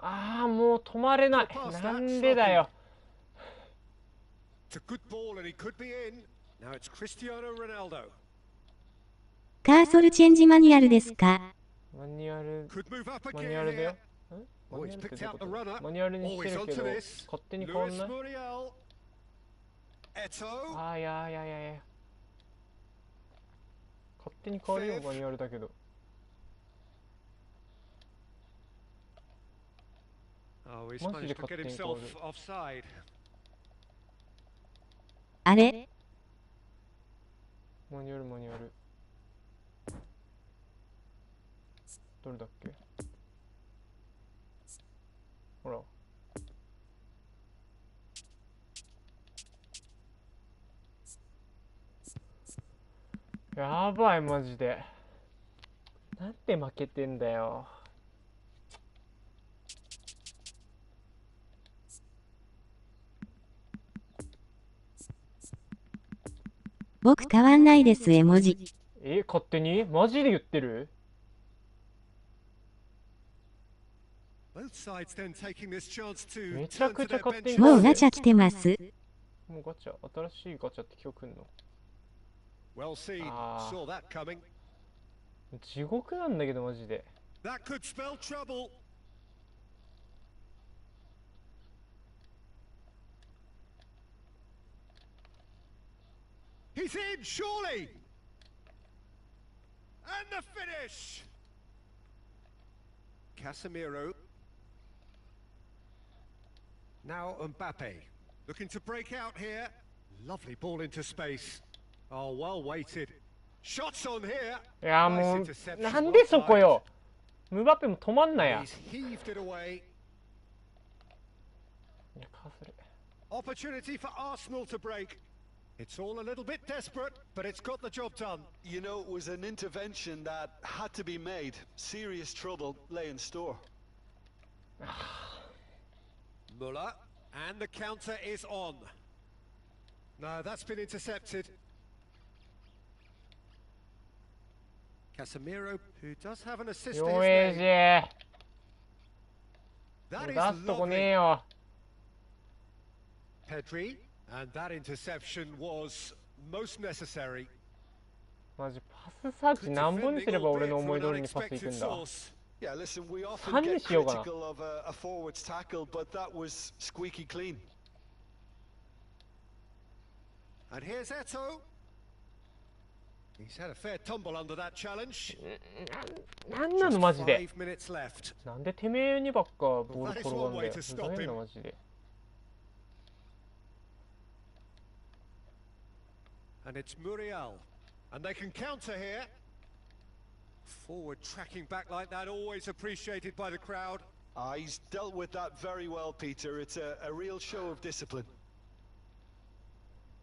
ああ、もう止まれない。なんでだよ。 It's a good ball and he could be in. Now it's Cristiano Ronaldo. カーソルチェンジマニュアルですか？マニュアル、 Could move up マニ again ュアルだよ。 here. ん Oh, マニ he's ュアルって picked どういう out こ the と？ runner. マニュアルに Oh, して he's るけ onto ど、 this. 勝手に変わん Luis ない？ Muriel. Eto. ああ、いやいやいやいや。勝手に変わるよ、マニュアルだけど。Oh, he's マジで managed to 勝 get 手に変わ himself る。 offside. あれ？マニュアル、マニュアル。どれだっけ？ほら。やばい、マジで。なんで負けてんだよ。僕変わんないです絵文字。え、勝手に？マジで言ってる？ Both sides then taking this chance to めちゃ turn く to ちゃ their 勝手に benches. もうガチャ来てます。もうガチャ、新しいガチャって今日来んの？ Well seen. Ah. Saw that coming. 地獄なんだけど、マジで。 That could spell trouble. He's in, surely. And the finish. Casemiro. Now Mbappe. Looking to break out here. Lovely ball into space. Oh, well weighted. Shots on here. いや、もう、なんでそこよ。ムバペも止まんなや。 He's heaved it away. いや、かわする。 Opportunity for Arsenal to break. It's all a little bit desperate, but it's got the job done. You know, it was an intervention that had to be made. Serious trouble lay in store. Muller, and the counter is on. No, that's been intercepted. Casemiro, who does have an assist to his 弱え name. じ That 出 is すとこねえ lovely. よ。 Pedri, and that interception was most necessary. マジパスサーチ Good 何本に defending, すれば俺 albeit の from 思い an 通りにパスいく unexpected んだ。 source. Yeah, listen, we often 3 get にしようかな。 critical of a forward's tackle, but that was squeaky clean. And here's Eto. He's had a fair tumble under that challenge. なんな Just のマジで。 5 minutes left. なんでてめえにばっかボール転がんだよ。ふざけんなマジで。 And it's Muriel. And they can counter here. Forward tracking back like that, always appreciated by the crowd. He's dealt with that very well, Peter. It's a real show of discipline.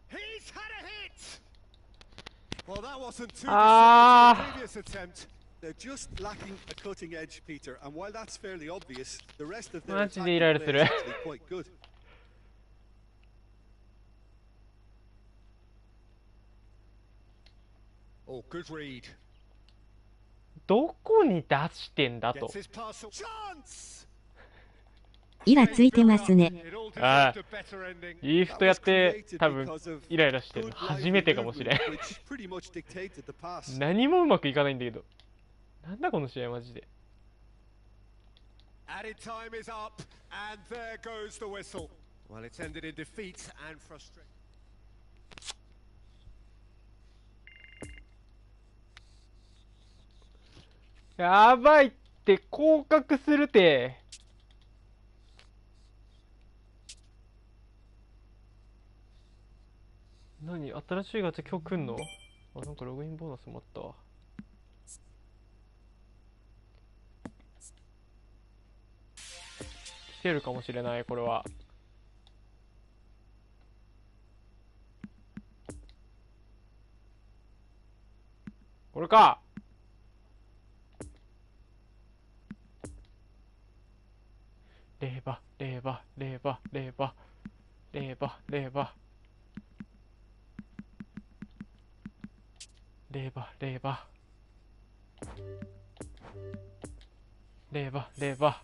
He's had a hit! Well, that wasn't too Ah. dissimilar to the previous attempt. They're just lacking a cutting edge, Peter, and while that's fairly obvious, the rest of their マジ attacking でイライラ play す is る。 actually quite good. Oh, good read. どこに出してんだと。 Gets his pass. Chance! イラついてますね。 It all Ah. deserved a better ending. イーフトやって多分イライラしてるの初めてかもしれん。 Which pretty much dictated the pass. 何もうまくいかないんだけど。なんだこの試合マジで。 Added time is up, and there goes the whistle. Well, it's ended in defeat and frustration. やばいっって降格するて。何、新しいガチャ今日来んの？あ、なんかログインボーナスもあったわ。来てるかもしれない、これは。これか。レバレバレバレバレバレバレバレバレバレバ。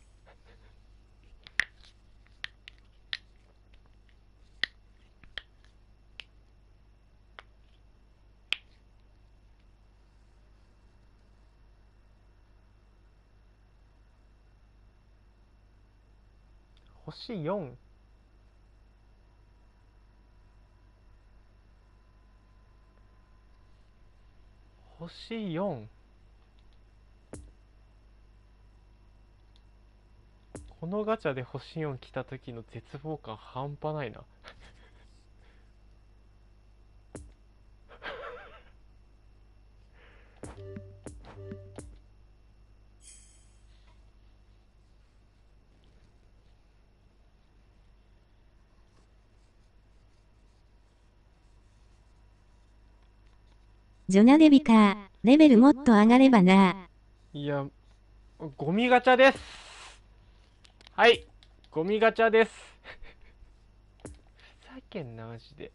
星4。星4。このガチャで星4来た時の絶望感半端ないな。ジョナデビか。レベルもっと上がればな。いや、ゴミガチャです。はい、ゴミガチャです。ふざけんなマジで。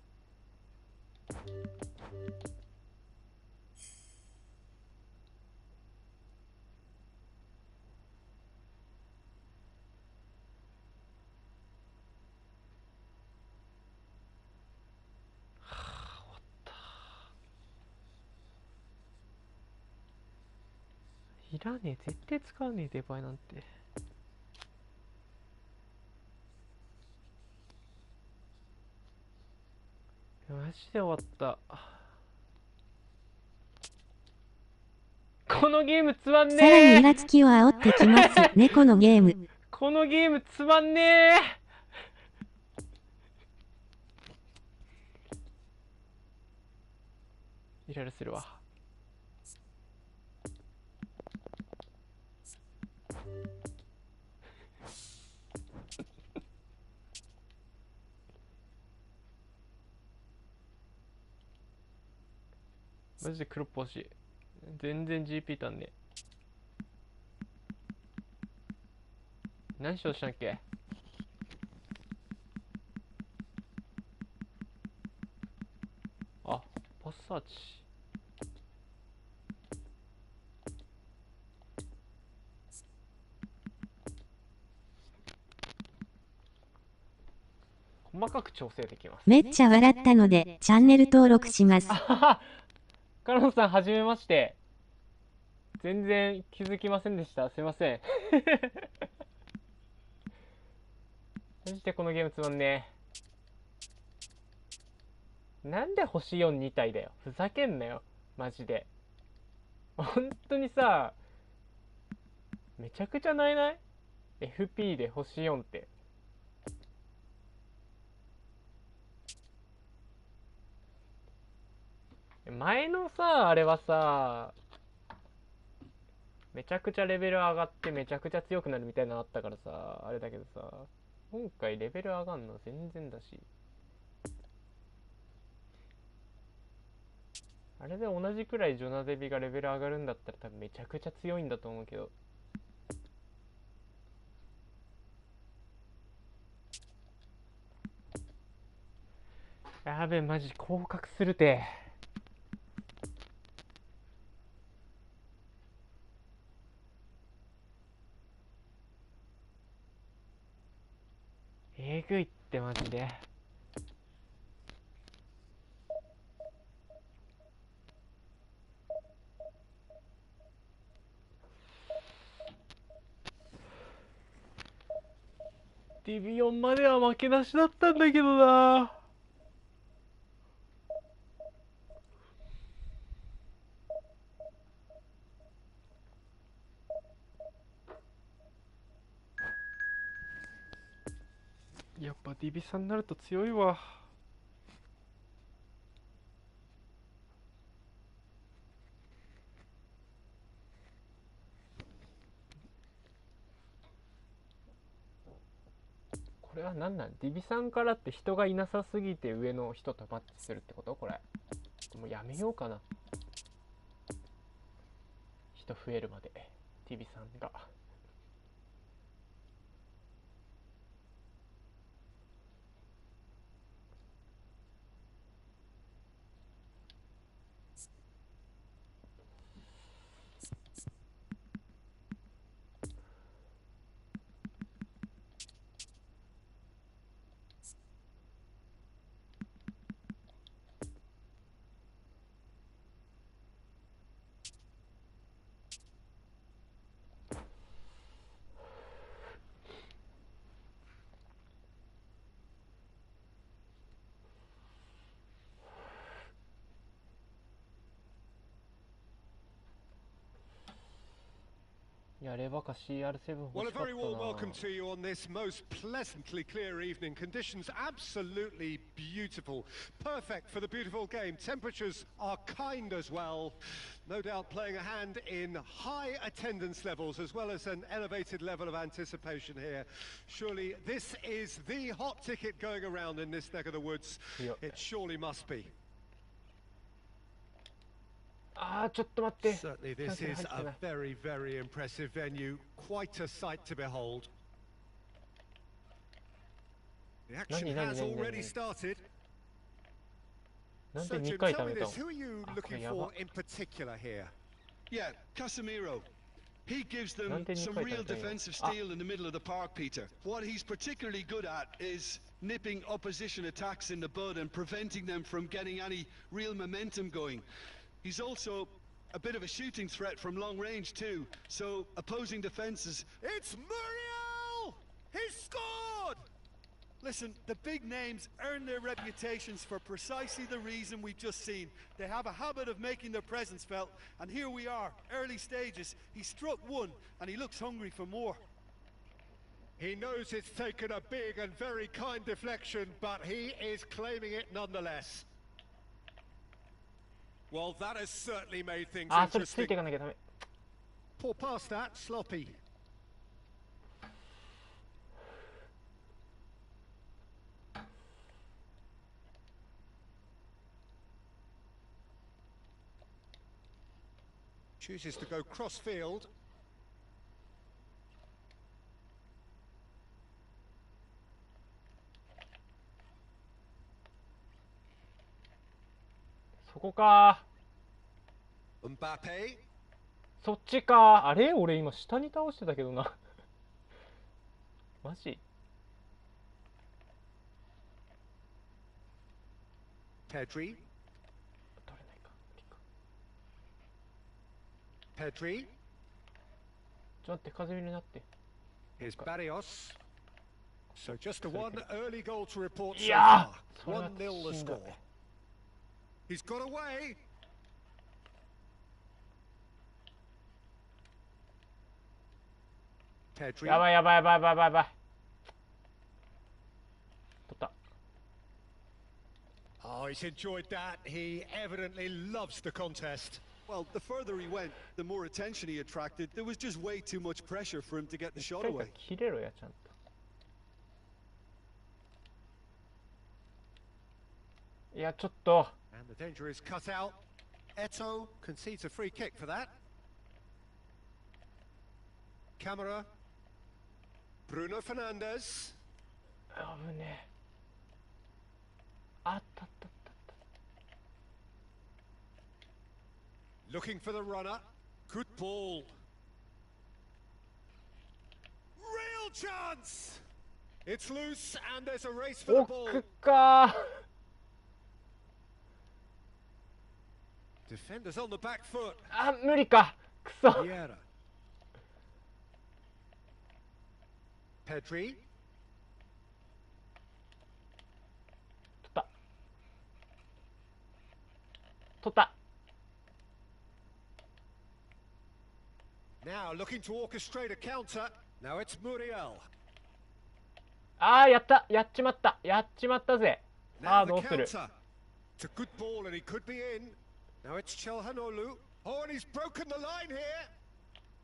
いらねえ、絶対使わねえ、デバイなんて。マジで終わった。このゲームつまんねえ。さらにイラつきを煽ってきますね、このゲーム。このゲームつまんねえ。イライラするわ。マジで黒っぽいし、全然 GP たんね。何しようしたんっけ。あ、パスサーチ。細かく調整できます。めっちゃ笑ったので、チャンネル登録します。あはは、カノンさんはじめまして。全然気づきませんでした。すいません。マジでこのゲームつまんねえ。なんで星4、2体だよ。ふざけんなよ。マジで。本当にさ、めちゃくちゃないない？ FP で星4って。前のさ、あれはさ、めちゃくちゃレベル上がってめちゃくちゃ強くなるみたいなのあったからさ、あれだけどさ、今回レベル上がんの全然だし。あれで同じくらいジョナデビがレベル上がるんだったら多分めちゃくちゃ強いんだと思うけど。やべえ、マジ降格するて。えぐいってマジで。ディビオンまでは負けなしだったんだけどな。やっぱディビさんになると強いわ。これは何なん？ディビさんからって人がいなさすぎて上の人とマッチするってこと？これもうやめようかな、人増えるまでディビさんが。やればか CR7 欲 Well, し a かった very warm な。 welcome to you on this most pleasantly clear evening. Conditions absolutely beautiful. Perfect for the beautiful game. Temperatures are kind as well. No doubt playing a hand in high attendance levels as well as an elevated level of anticipation here. Surely this is the hot ticket going around in this neck of the woods. It surely must be. あーちょっと待って。 Certainly this is a very, very impressive venue. Quite a sight to behold. The action has already started. なんで So 2 Jim, 回 tell 貯 me めたの？ this, who are you looking for in particular here? Yeah, Casemiro. He gives them Nante some Nikai real Taito. defensive steel in the middle of the park, Peter. What he's particularly good at is nipping opposition attacks in the bud and preventing them from getting any real momentum going. He's also a bit of a shooting threat from long range too, so opposing defenses... It's Muriel! He's scored! Listen, the big names earn their reputations for precisely the reason we've just seen. They have a habit of making their presence felt, and here we are, early stages. He struck one, and he looks hungry for more. He knows it's taken a big and very kind deflection, but he is claiming it nonetheless. Well, that has certainly made things あーそれつい interesting. ていかなきゃダメ。 Poor pass that, sloppy. Chooses to go cross-field.そこか。 Mbappe. そっちか。あれ俺今下に倒してたけどな。マジ？ Pedri. 取れないか。無理か。 Pedri. ちょっと待って、風見になって。 Here's Barrios. So just a one early goal to report so Yeah. far. 1-0 the score. He's got away. Pedri. やばいやばいやばいやばいやばい。取った。 Oh, he's enjoyed that. He evidently loves the contest. Well, the further he went, the more attention he attracted. There was just way too much pressure for him to get the 一 shot 回か away. 切れろや、ちゃんと。いや、ちょっと。 And the danger is cut out. Eto concedes a free kick for that. Camera. Bruno Fernandes. 危ねえ。あったあったあったあった。 Looking for the runner. Good ball. Real chance! It's loose and there's a race for the ball. 奥か。 Defenders on the back foot. あ、無理か。くそ。 Vieira. Pedri. 取った取った。 Now looking to orchestrate a counter. Now it's Muriel. あー、やった、やっちまった、やっちまったぜ。あ Now ー、 the どうする。 counter. It's a good ball and he could be in. Now it's Chelhanoglu. Oh, and he's broken the line here.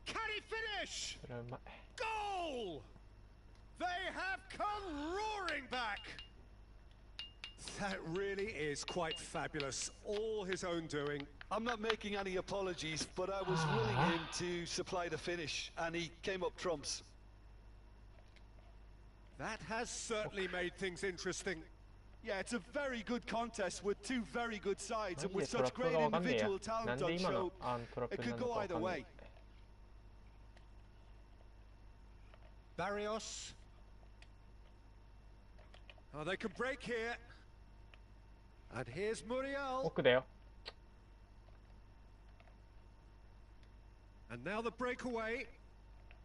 Can he finish? それはうまい。 Goal! They have come roaring back. That really is quite fabulous. All his own doing. I'm not making any apologies, but I was willing him to supply the finish, and he came up trumps. That has certainly made things interesting. Yeah, it's a very good contest with two very good sides, マ and ジで with トラッ such プが great わかんねえや。 individual なん talent で on 今の show, トラッ it プにな could るの go かわ either かんな way. い。Barrios. Oh, they can break here. And here's Muriel. 奥だよ。 And now the breakaway.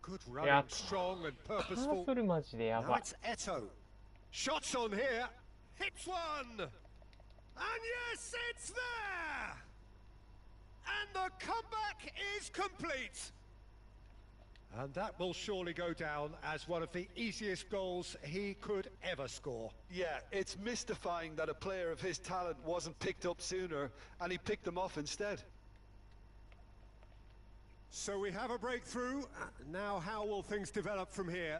Good Yeah. running, strong and カー purposeful. ソルマジでや Now ばい。 it's Eto. Shots on here. Hits one. And yes, it's there. And the comeback is complete. And that will surely go down as one of the easiest goals he could ever score. Yeah, it's mystifying that a player of his talent wasn't picked up sooner, and he picked them off instead. So we have a breakthrough. Now how will things develop from here?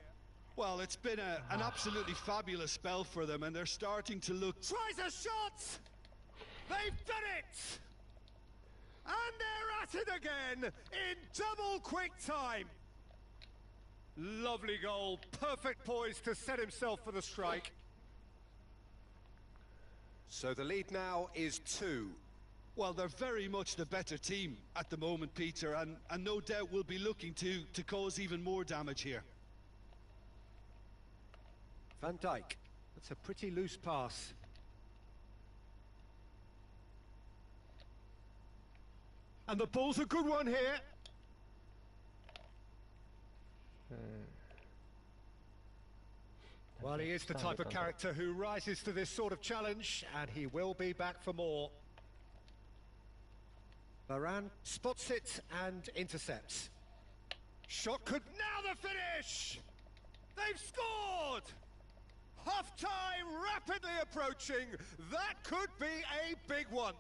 Well, it's been an absolutely fabulous spell for them, and they're starting to look... Tries a shot! They've done it! And they're at it again in double quick time. Lovely goal, perfect poise to set himself for the strike. So the lead now is 2. Well, they're very much the better team at the moment, Peter, and no doubt will be looking to cause even more damage here. Van Dijk, that's a pretty loose pass. And the ball's a good one here. Well, he is the type of character who rises to this sort of challenge, and he will be back for more. Varane spots it and intercepts. Shot could... Now the finish! They've scored! Half-time rapidly approaching. That could be a big one.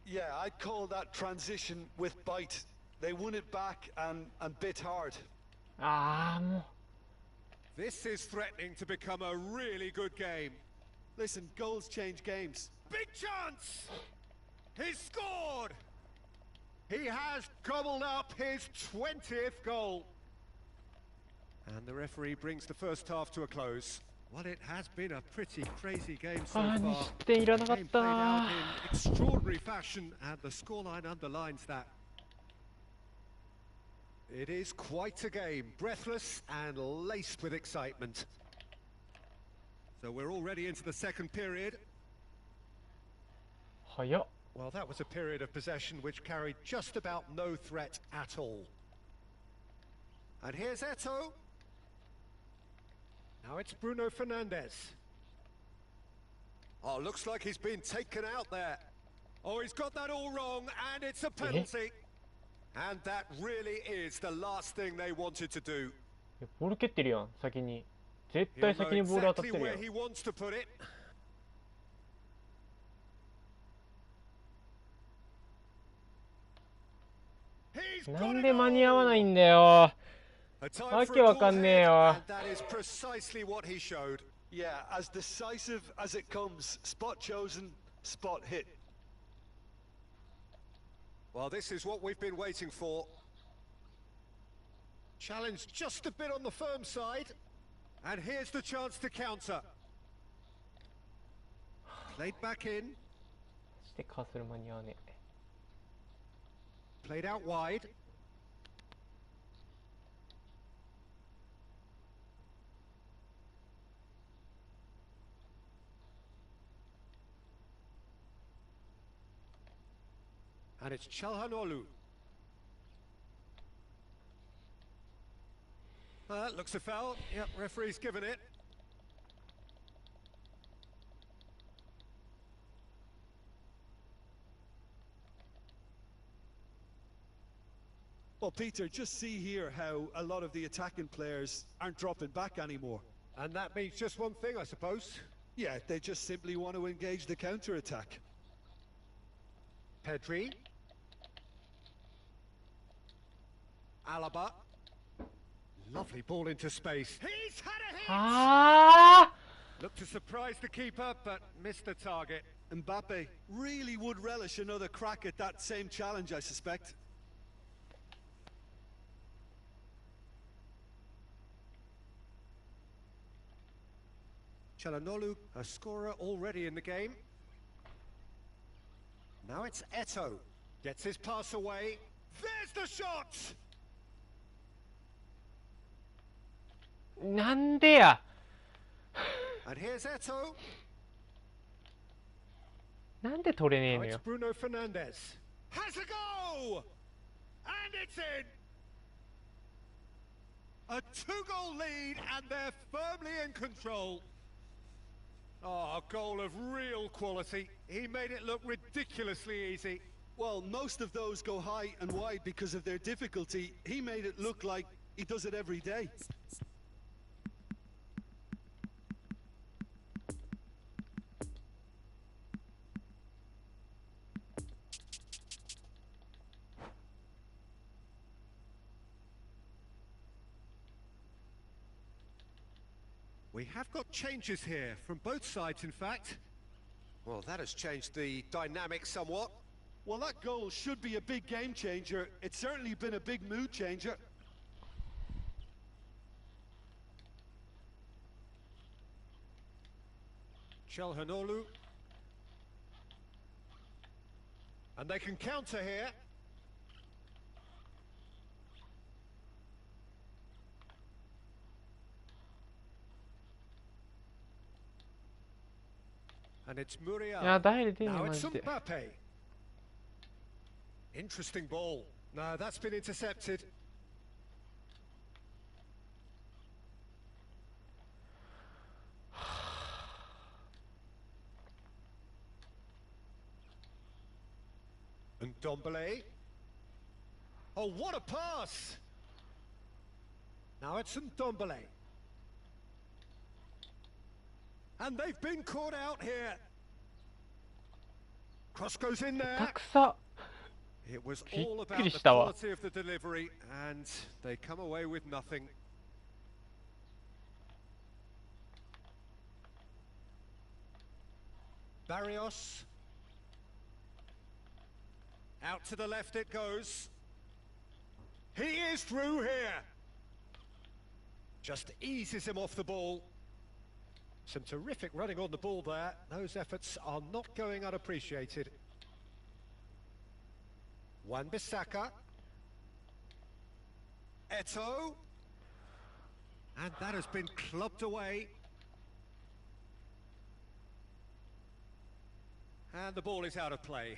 Yeah, I'd call that transition with bite. They won it back and bit hard. ああ、もう。 This is threatening to become a really good game. Listen, goals change games. Big chance! He's scored! He has gobbled up his 20th goal. And the referee brings the first half to a close. Well, it has been a pretty crazy game so ああ、2 far. 失点いらなか The っ game played out た。 in extraordinary fashion, and the scoreline underlines that. It is quite a game, breathless and laced with excitement. So we're already into the second period. 早っ。 Well, that was a period of possession which carried just about no threat at all. And here's Eto. Now it's Bruno Fernandes. Oh, looks like he's been taken out there. Oh, he's got that all wrong, and it's a penalty. And that really is the last thing they wanted to do. ボール蹴ってるやん、先に。絶 He'll 対 know 先にボール当たっ exactly てる where やん。 he wants to put it. He's な got ん it で間に合わ all. ないんだよ。 A time わ for け a わ goal かんねえ ahead, よ。 and that is precisely what he showed. Yeah, as decisive as it comes. Spot chosen, spot hit. Well, this is what we've been waiting for. Challenge just a bit on the firm side. And here's the chance to counter. Played back in, してカーソル間に合わねえ。 played out wide. And it's Chelhanoglu. That looks a foul. Yep, referee's given it. Well, Peter, just see here how a lot of the attacking players aren't dropping back anymore. And that means just one thing, I suppose. Yeah, they just simply want to engage the counter-attack. Pedri. Alaba. Lovely ball into space. He's had a hit! Ah! Looked to surprise the keeper, but missed the target. Mbappe really would relish another crack at that same challenge, I suspect. Çalhanoğlu, a scorer already in the game. Now it's Eto'o. Gets his pass away. There's the shot! なんでや And here's Eto'o. なんで取れねえ Now の it's よ Bruno Fernandes. Has a go! And it's in! A two-goal lead, and they're firmly in control. Oh, a goal of real quality. He made it look ridiculously easy. Well, most of those go high and wide because of their difficulty. He made it look like he does it every day. We have got changes here, from both sides in fact. Well, that has changed the dynamic somewhat. Well, that goal should be a big game changer. It's certainly been a big mood changer. Çalhanoğlu. And they can counter here. And it's Muriel. いや誰でいい Now のマ it's ジで Mbappe. Interesting ball. No, that's been intercepted. And Ndombele. Oh, what a pass! Now it's Ndombele. And they've been caught out here. Cross goes in た there. くさ It was all about the びっくりしたわ。 quality of the delivery, and they come away with nothing. Barrios. Out to the left it goes. He is through here. Just eases him off the ball. Some terrific running on the ball there. Those efforts are not going unappreciated. Wan-Bissaka. Eto'o. And that has been clubbed away. And the ball is out of play.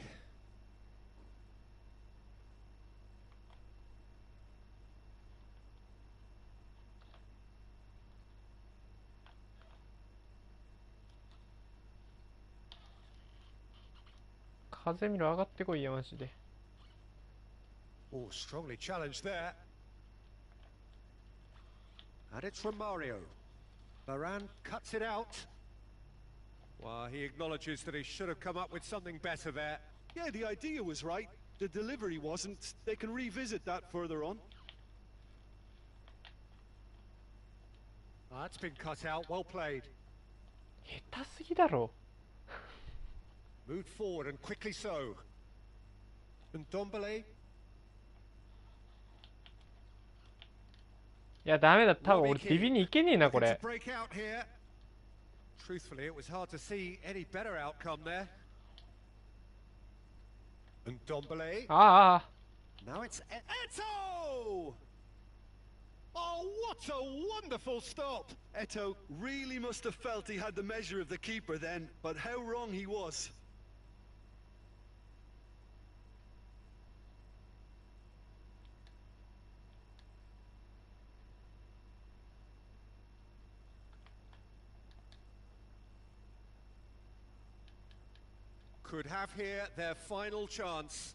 風見ろ上がってこいやマジで Oh, strongly challenged there. And it's from Mario. Varane cuts it out. Well, he acknowledges that he should have come up with something better there. Yeah, the idea was right. The delivery wasn't. They can revisit that further on. That's been cut out. Well played. 下手すぎだろ Moved forward and quickly so. And Ndombele. いやダメだ多分俺ビビに行けねえなこれ Break out here. Truthfully, it was hard to see any better outcome there. And Ndombele. ああ Now it's Eto'o! Oh, what a wonderful stop! Eto'o really must have felt he had the measure of the keeper then, but how wrong he was. Could have here their final chance.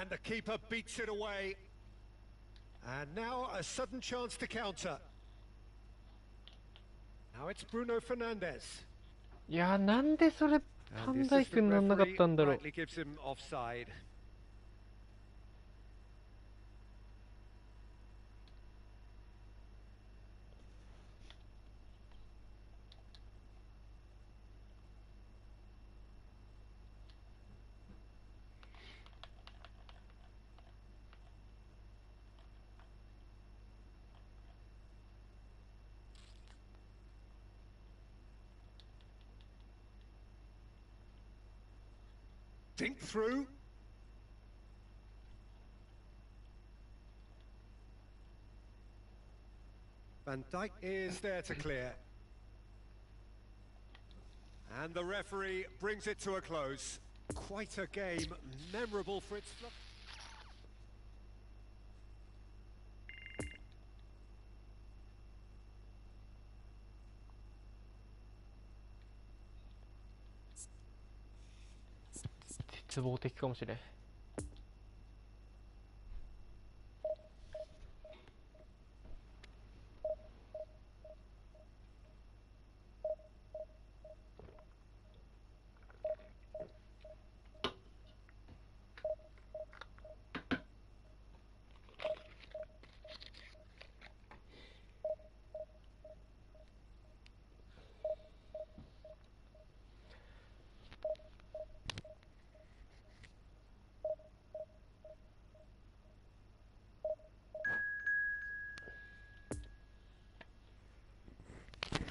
And the keeper beats it away. And now a sudden chance to counter. Now it's Bruno Fernandes. いや、なんでそれファンダイクになんなかったんだろう。Rightly gives him offside. Dink through. Van Dijk is there to clear. And the referee brings it to a close. Quite a game, memorable for its...絶望的かもしれん。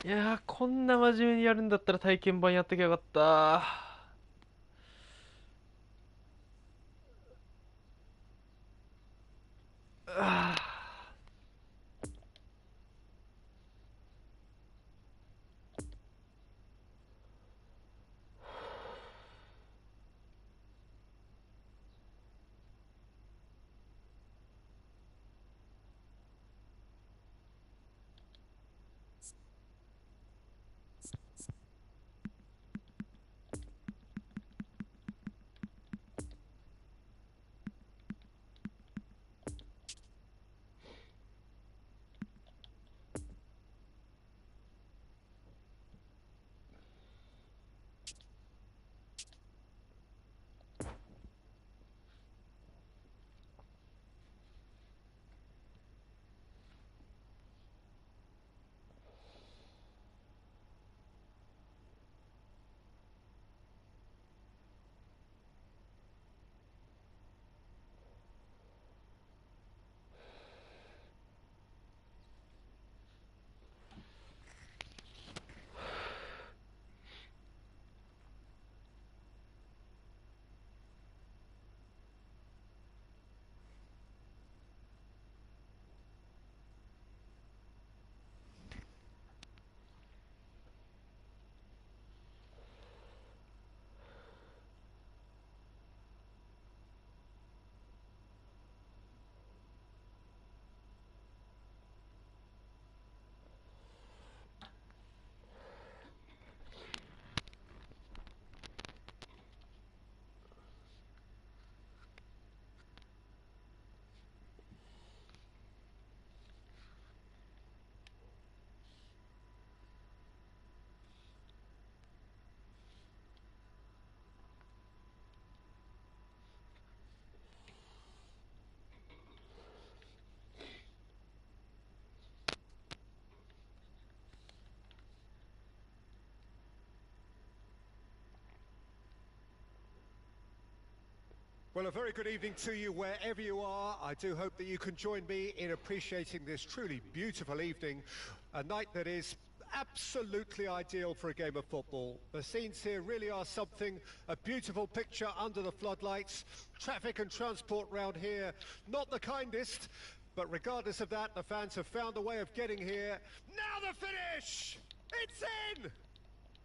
いやー、こんな真面目にやるんだったら体験版やっときゃよかった。Well, a very good evening to you wherever you are. I do hope that you can join me in appreciating this truly beautiful evening, a night that is absolutely ideal for a game of football. The scenes here really are something, a beautiful picture under the floodlights. Traffic and transport round here, not the kindest, but regardless of that, the fans have found a way of getting here. Now the finish! It's in!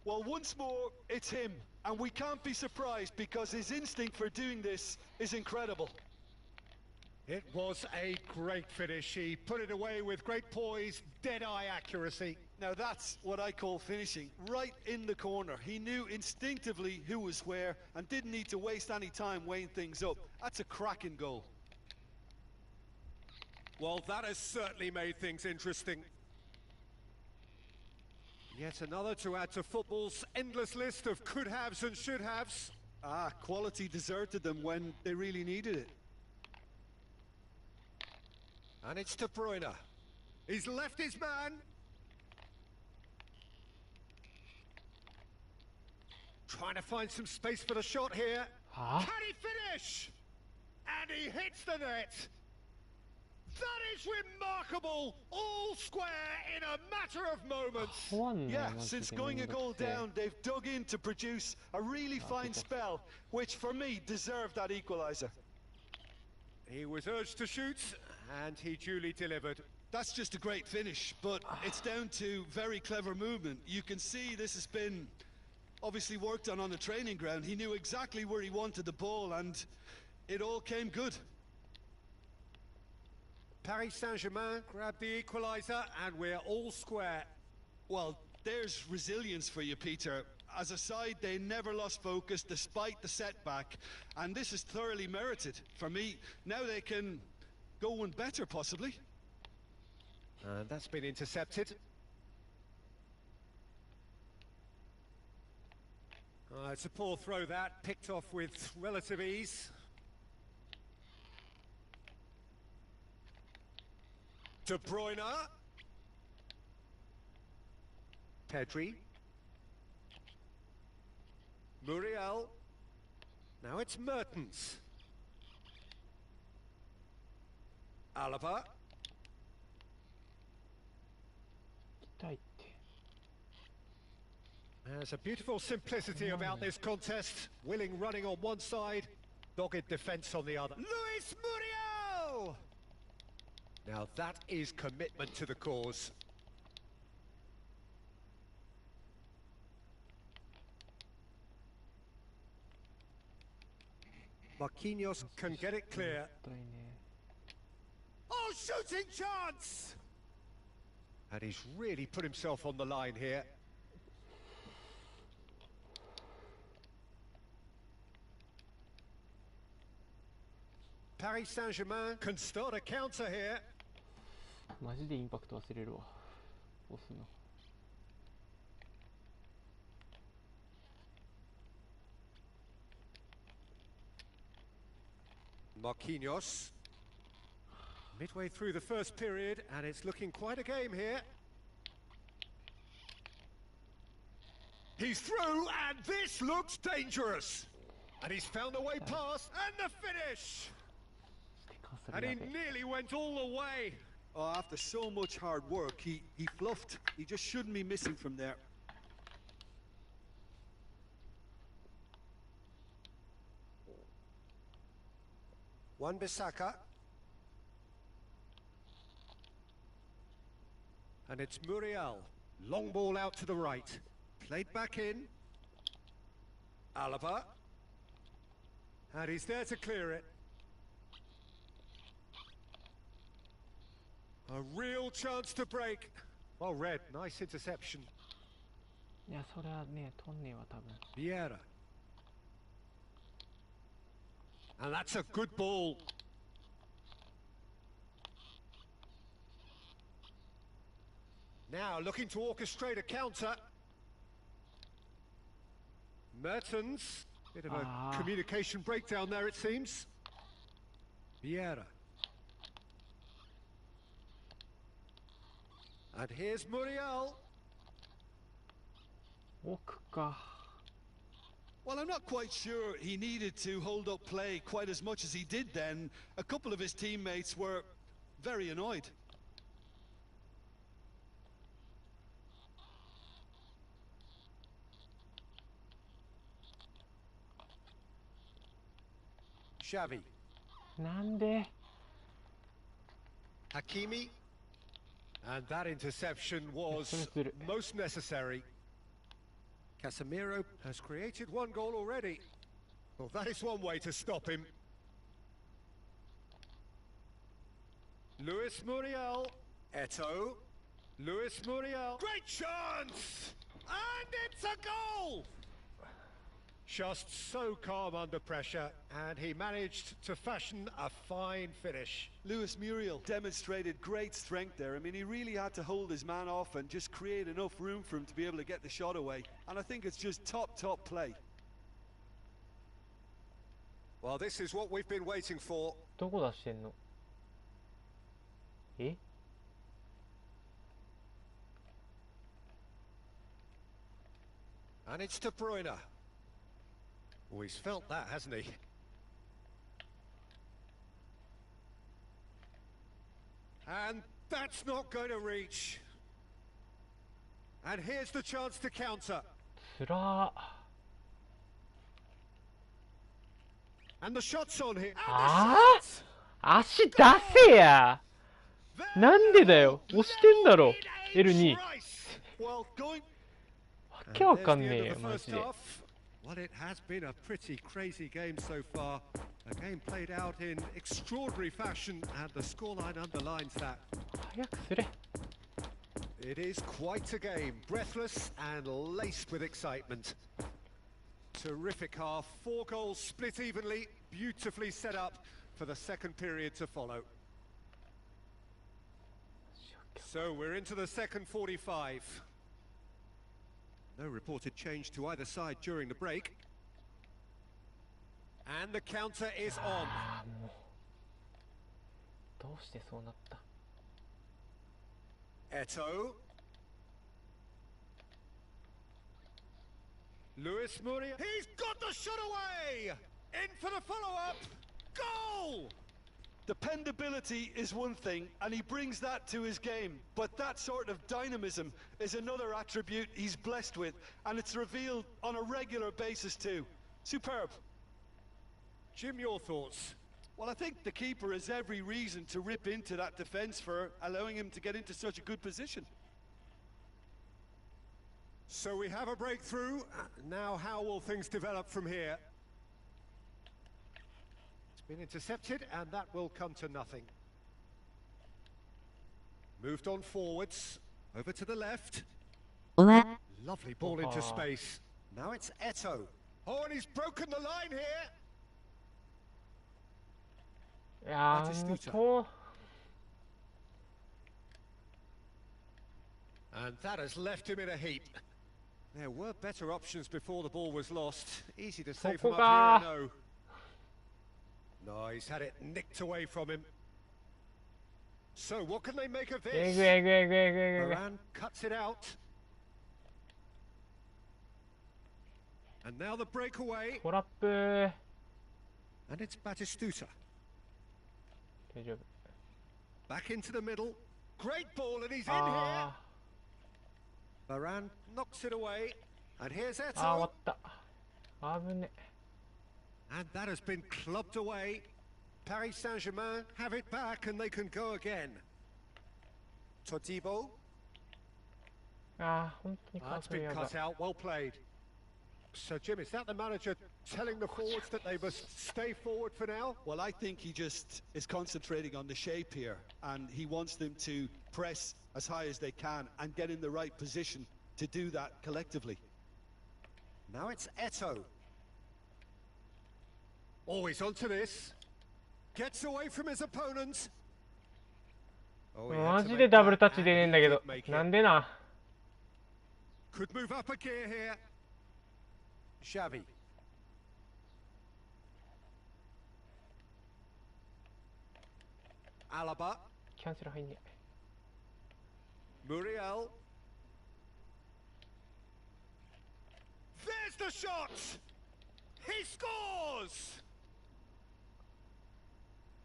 Well, once more, it's him. And we can't be surprised because his instinct for doing this is incredible. It was a great finish. He put it away with great poise, dead-eye accuracy. Now that's what I call finishing, right in the corner. He knew instinctively who was where and didn't need to waste any time weighing things up. That's a cracking goal. Well, that has certainly made things interesting. Yet another to add to football's endless list of could-haves and should-haves. Ah, quality deserted them when they really needed it. And it's De Bruyne. He's left his man. Trying to find some space for the shot here. Huh? Can he finish? And he hits the net. That is remarkable. All square in a matter of moments. 終わんない Yeah, マジで since going a めんど goal くせえ down, they've dug in to produce a really fine spell, which for me deserved that equaliser. He was urged to shoot, and he duly delivered. That's just a great finish, but it's down to very clever movement. You can see this has been obviously worked on the training ground. He knew exactly where he wanted the ball, and it all came good. Paris Saint-Germain grabbed the equaliser, and we're all square. Well, there's resilience for you, Peter. As a side, they never lost focus despite the setback, and this is thoroughly merited. For me, now they can go one better, possibly. And that's been intercepted. It's a poor throw that, picked off with relative ease. De Bruyne. Pedri. Muriel. Now it's Mertens. Alaba. 痛いって There's a beautiful simplicity about this contest. Willing running on one side, dogged defence on the other. Luis Muriel! Now that is commitment to the cause. Marquinhos can get it clear. 痛いね Oh, shooting chance! And he's really put himself on the line here. Paris Saint-Germain can start a counter here. マジでインパクト忘れるわ押すの Marquinhos. Midway through the first period, and it's looking quite a game here. He's through, and this looks dangerous. And he's found the way past, and the finish! ステッカーす And る he やべ nearly went all the way. Oh, after so much hard work, he fluffed. He just shouldn't be missing from there. Wan-Bissaka. And it's Muriel. Long ball out to the right. Played back in. Alaba. And he's there to clear it. A real chance to break. Well read. Nice interception. いやそれはねとんねえわ多分 Vieira. And that's a good ball. Now looking to orchestrate a counter. Mertens. Bit of a communication breakdown there, it seems. Vieira. And here's Muriel. 奥か Well, I'm not quite sure he needed to hold up play quite as much as he did then. A couple of his teammates were very annoyed. Xavi. なんで Hakimi. And that interception was most necessary. Casemiro has created one goal already. Well, that is one way to stop him. Luis Muriel. Eto'o. Luis Muriel. Great chance! And it's a goal! Just so calm under pressure, and he managed to fashion a fine finish. Luis Muriel demonstrated great strength there. I mean, he really had to hold his man off and just create enough room for him to be able to get the shot away. And I think it's just top play. Well, this is what we've been waiting for. どこ出してんの？え？ And it's De Bruyne. Oh, he's felt that, hasn't he? And that's not going to reach. And here's the chance to counter. つらー。 And the shot's on here. ああ、足出せや。なんでだよ。押してんだろ。L2。Well, going わけわかんねえよ、マジで。 Well, it has been a pretty crazy game so far. A game played out in extraordinary fashion, and the scoreline underlines that. 早くすれ。 It is quite a game, breathless and laced with excitement. Terrific half, 4 goals split evenly, beautifully set up for the second period to follow. So we're into the second 45. No reported change to either side during the break. And the counter is on. ああ、もう。どうしてそうなった？ Eto'o. Luis Muriel. He's got the shot away! In for the follow-up. Goal! Dependability is one thing, and he brings that to his game. But that sort of dynamism is another attribute he's blessed with, and it's revealed on a regular basis too. Superb. Jim, your thoughts? Well, I think the keeper has every reason to rip into that defence for allowing him to get into such a good position. So we have a breakthrough. Now how will things develop from here? It's been intercepted, and that will come to nothing. Moved on forwards. Over to the left. おわ、 Lovely ball into space. Now it's Eto'o. Oh, and he's broken the line here. いやー、もうこ And that has left him in a heap. There were better options before the ball was lost. Easy to say from up here, I know. No, he's had it nicked away from him. So what can they make of う。え this? ぐえぐえぐえぐえぐえぐ。 Varane cuts it out. And now the breakaway. トラップー。 And it's Batistuta. 大丈夫。 Back into the middle. Great ball, and he's in here. あ Varane knocks it away. And here's ー、あー、終わ Eto'o. った。あぶね。 And that has been clubbed away. Paris Saint-Germain have it back, and they can go again. Todibo. あー、本当に That's 関西 been やばい。 cut out. Well played. So, Jim, is that the manager telling the forwards that they must stay forward for now? Well, I think he just is concentrating on the shape here, and he wants them to press as high as they can and get in the right position to do that collectively. Now it's Eto'o. Oh, he's onto this. Gets away from his opponent. Oh, he had マ to ジ make でダブル that, タッチ出ねえんだけ and ど he did。make なん it. でな。 Could move up a gear here. Xavi. Alaba. キャンセル入んね Muriel. There's the shot! He scores!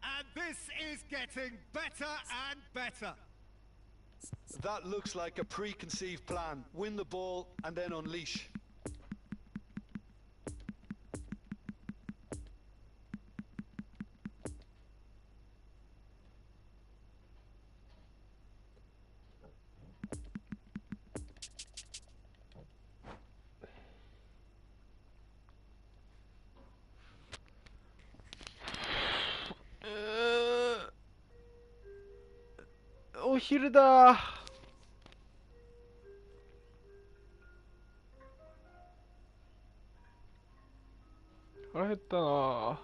And this is getting better and better. That looks like a preconceived plan. Win the ball and then unleash.お昼だー。腹減ったな。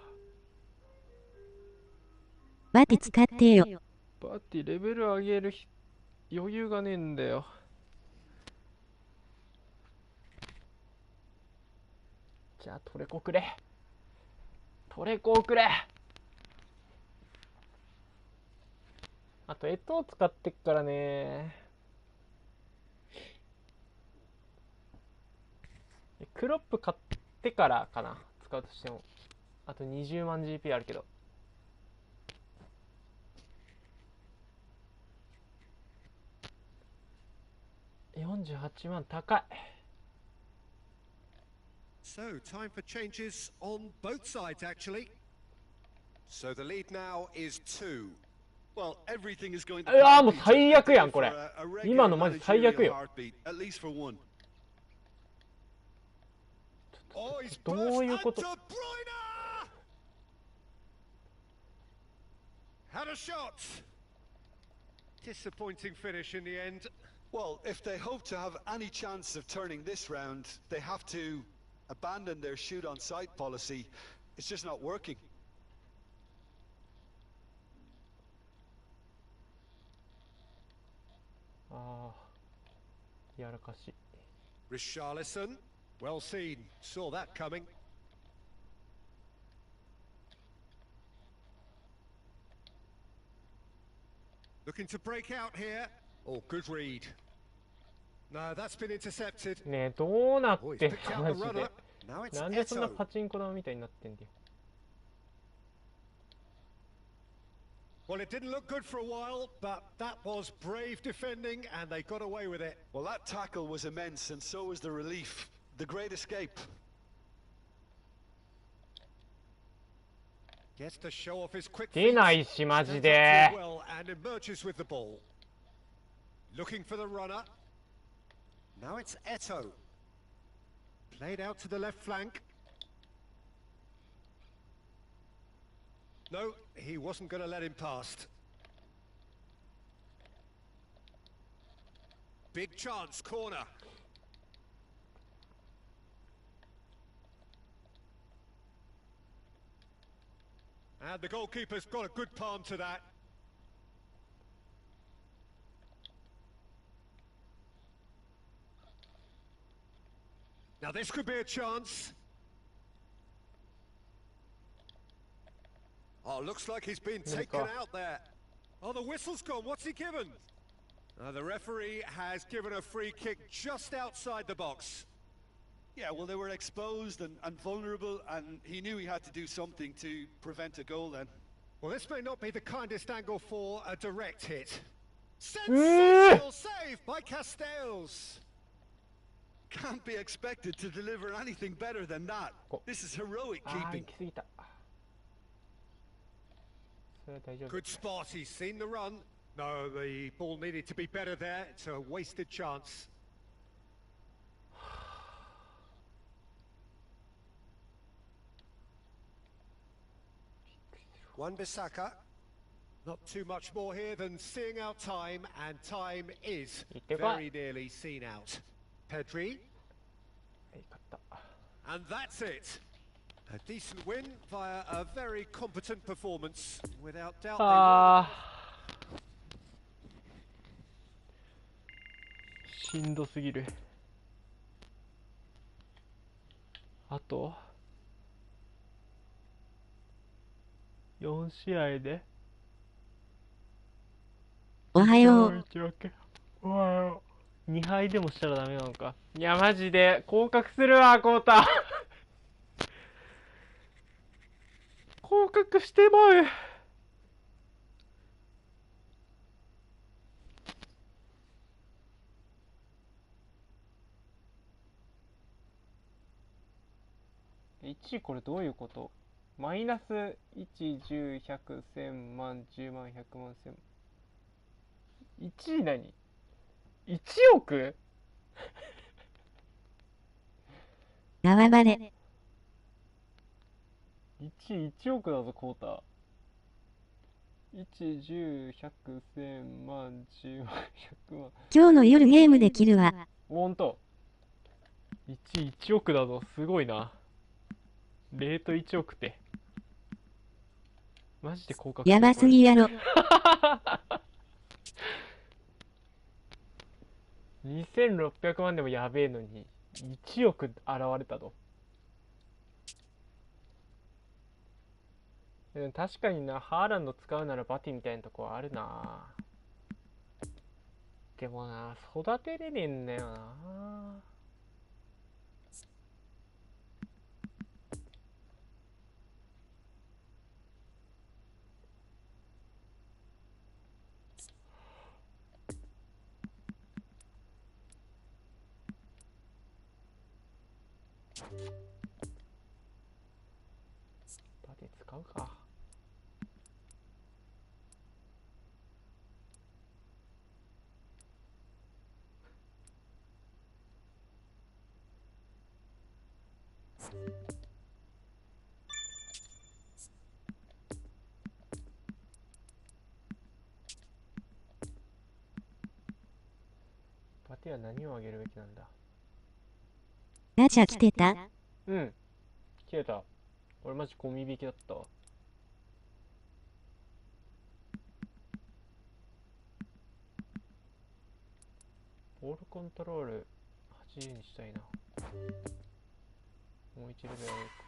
バティ使ってよ。バティレベル上げる余裕がねえんだよ。じゃあトレコくれ。トレコをくれ。あとを使ってっからね。クロップ買ってからかな、使うとしても。あと20万 GP あるけど。48万高い。So, time for changes on both sides, actually. So the lead now is 2. Well, everything is going to うわーもう最悪やんこれ。今のマジ最悪よ。どういうこと？ Had a shot. Disappointing finish in the end. Well, if they hope to have any chance of turning this round, they have to abandon their shoot on sight policy. It's just not working. ああ、やらかし。Richarlison, well seen. Saw that coming. Looking to break out here. Oh, good read. No, that's been intercepted. ねえ、どうなっ Oh, he's てん picked の out マ the ジで。 runner. Now it's なんでそんな Eto. パチンコ玉みたいになってんだよ。Well, it didn't look good for a while, but that was brave defending, and they got away with it. Well, that tackle was immense, and so was the relief. The great escape. Gets to show off his quick 出 feet. ないしマジ Stands で up。too well and emerges with the ball. Looking for the runner. Now it's Eto. Played out to the left flank. No, he wasn't going to let him past. Big chance, corner. And the goalkeeper's got a good palm to that. Now this could be a chance. Oh, looks like he's been taken out there. Oh, the whistle's gone. What's he given? The referee has given a free kick just outside the box. Yeah, well, they were exposed and vulnerable, and he knew he had to do something to prevent a goal then. Well, this may not be the kindest angle for a direct hit. Sensational save by Castells. Can't be expected to deliver anything better than that. This is heroic あー、行 keeping. き過ぎた。それは大丈夫。 Good spot. He's seen the run. No, the ball needed to be better there. It's a wasted chance. Wan-Bissaka. Not too much more here than seeing out time, and time is very nearly seen out. Pedri. はい、勝った。 And that's it. A decent win via a very competent performance. Without doubt, they あー、しんどすぎる。あと4試合でおはよう。おはよう。2敗でもしたらダメなのか。いやマジで降格するわ、コータ。降格してまう。1位これどういうこと？マイナス1、10、100、1000万、10万、100万、1000万。1位何？ 1 億？縄バレ。1位1億だぞ、コータ。1、10、100、1000万、10万、100万。今日の夜ゲームできるわ。ほんと。1位1億だぞ、すごいな。レート1億ってマジで高額。やばすぎやろ。2600万でもやべえのに1億現れたと。でも確かにな、ハーランド使うならバティみたいなとこはあるな。でもな、育てれねえんだよな。バティ使うか。バティは何をあげるべきなんだ。ラチャ来てた？うん、切れた。俺マジゴミ引きだったわ。ボールコントロール80にしたいな。もう一レベル上げるか。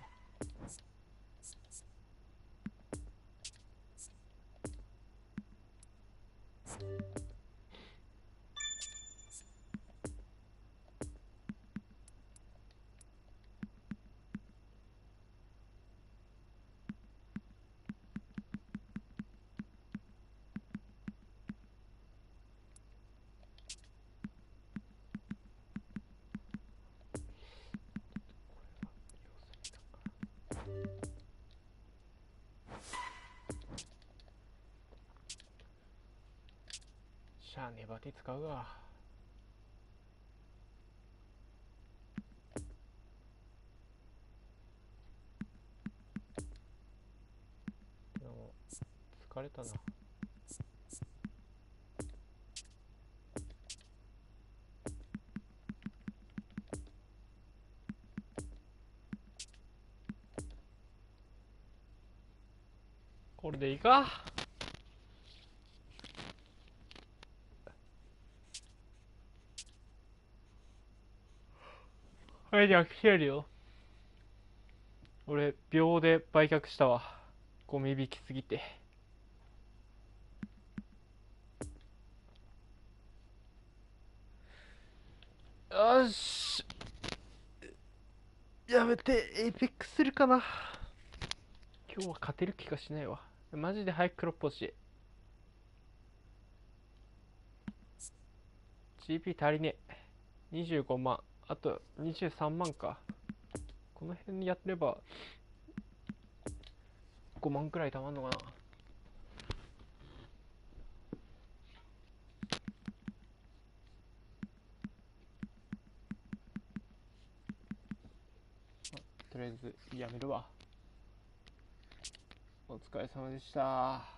しゃあね、バティ使うわ。でも疲れたな。これでいいか。はい、じゃあ来てるよ。俺秒で売却したわ、ゴミ引きすぎて。よし、やめてエイペックスするかな。今日は勝てる気がしないわ。マジで早く黒っぽし。GP 足りねえ。25万、あと23万か。この辺やれば5万くらいたまんのかな。とりあえずやめるわ。お疲れ様でした。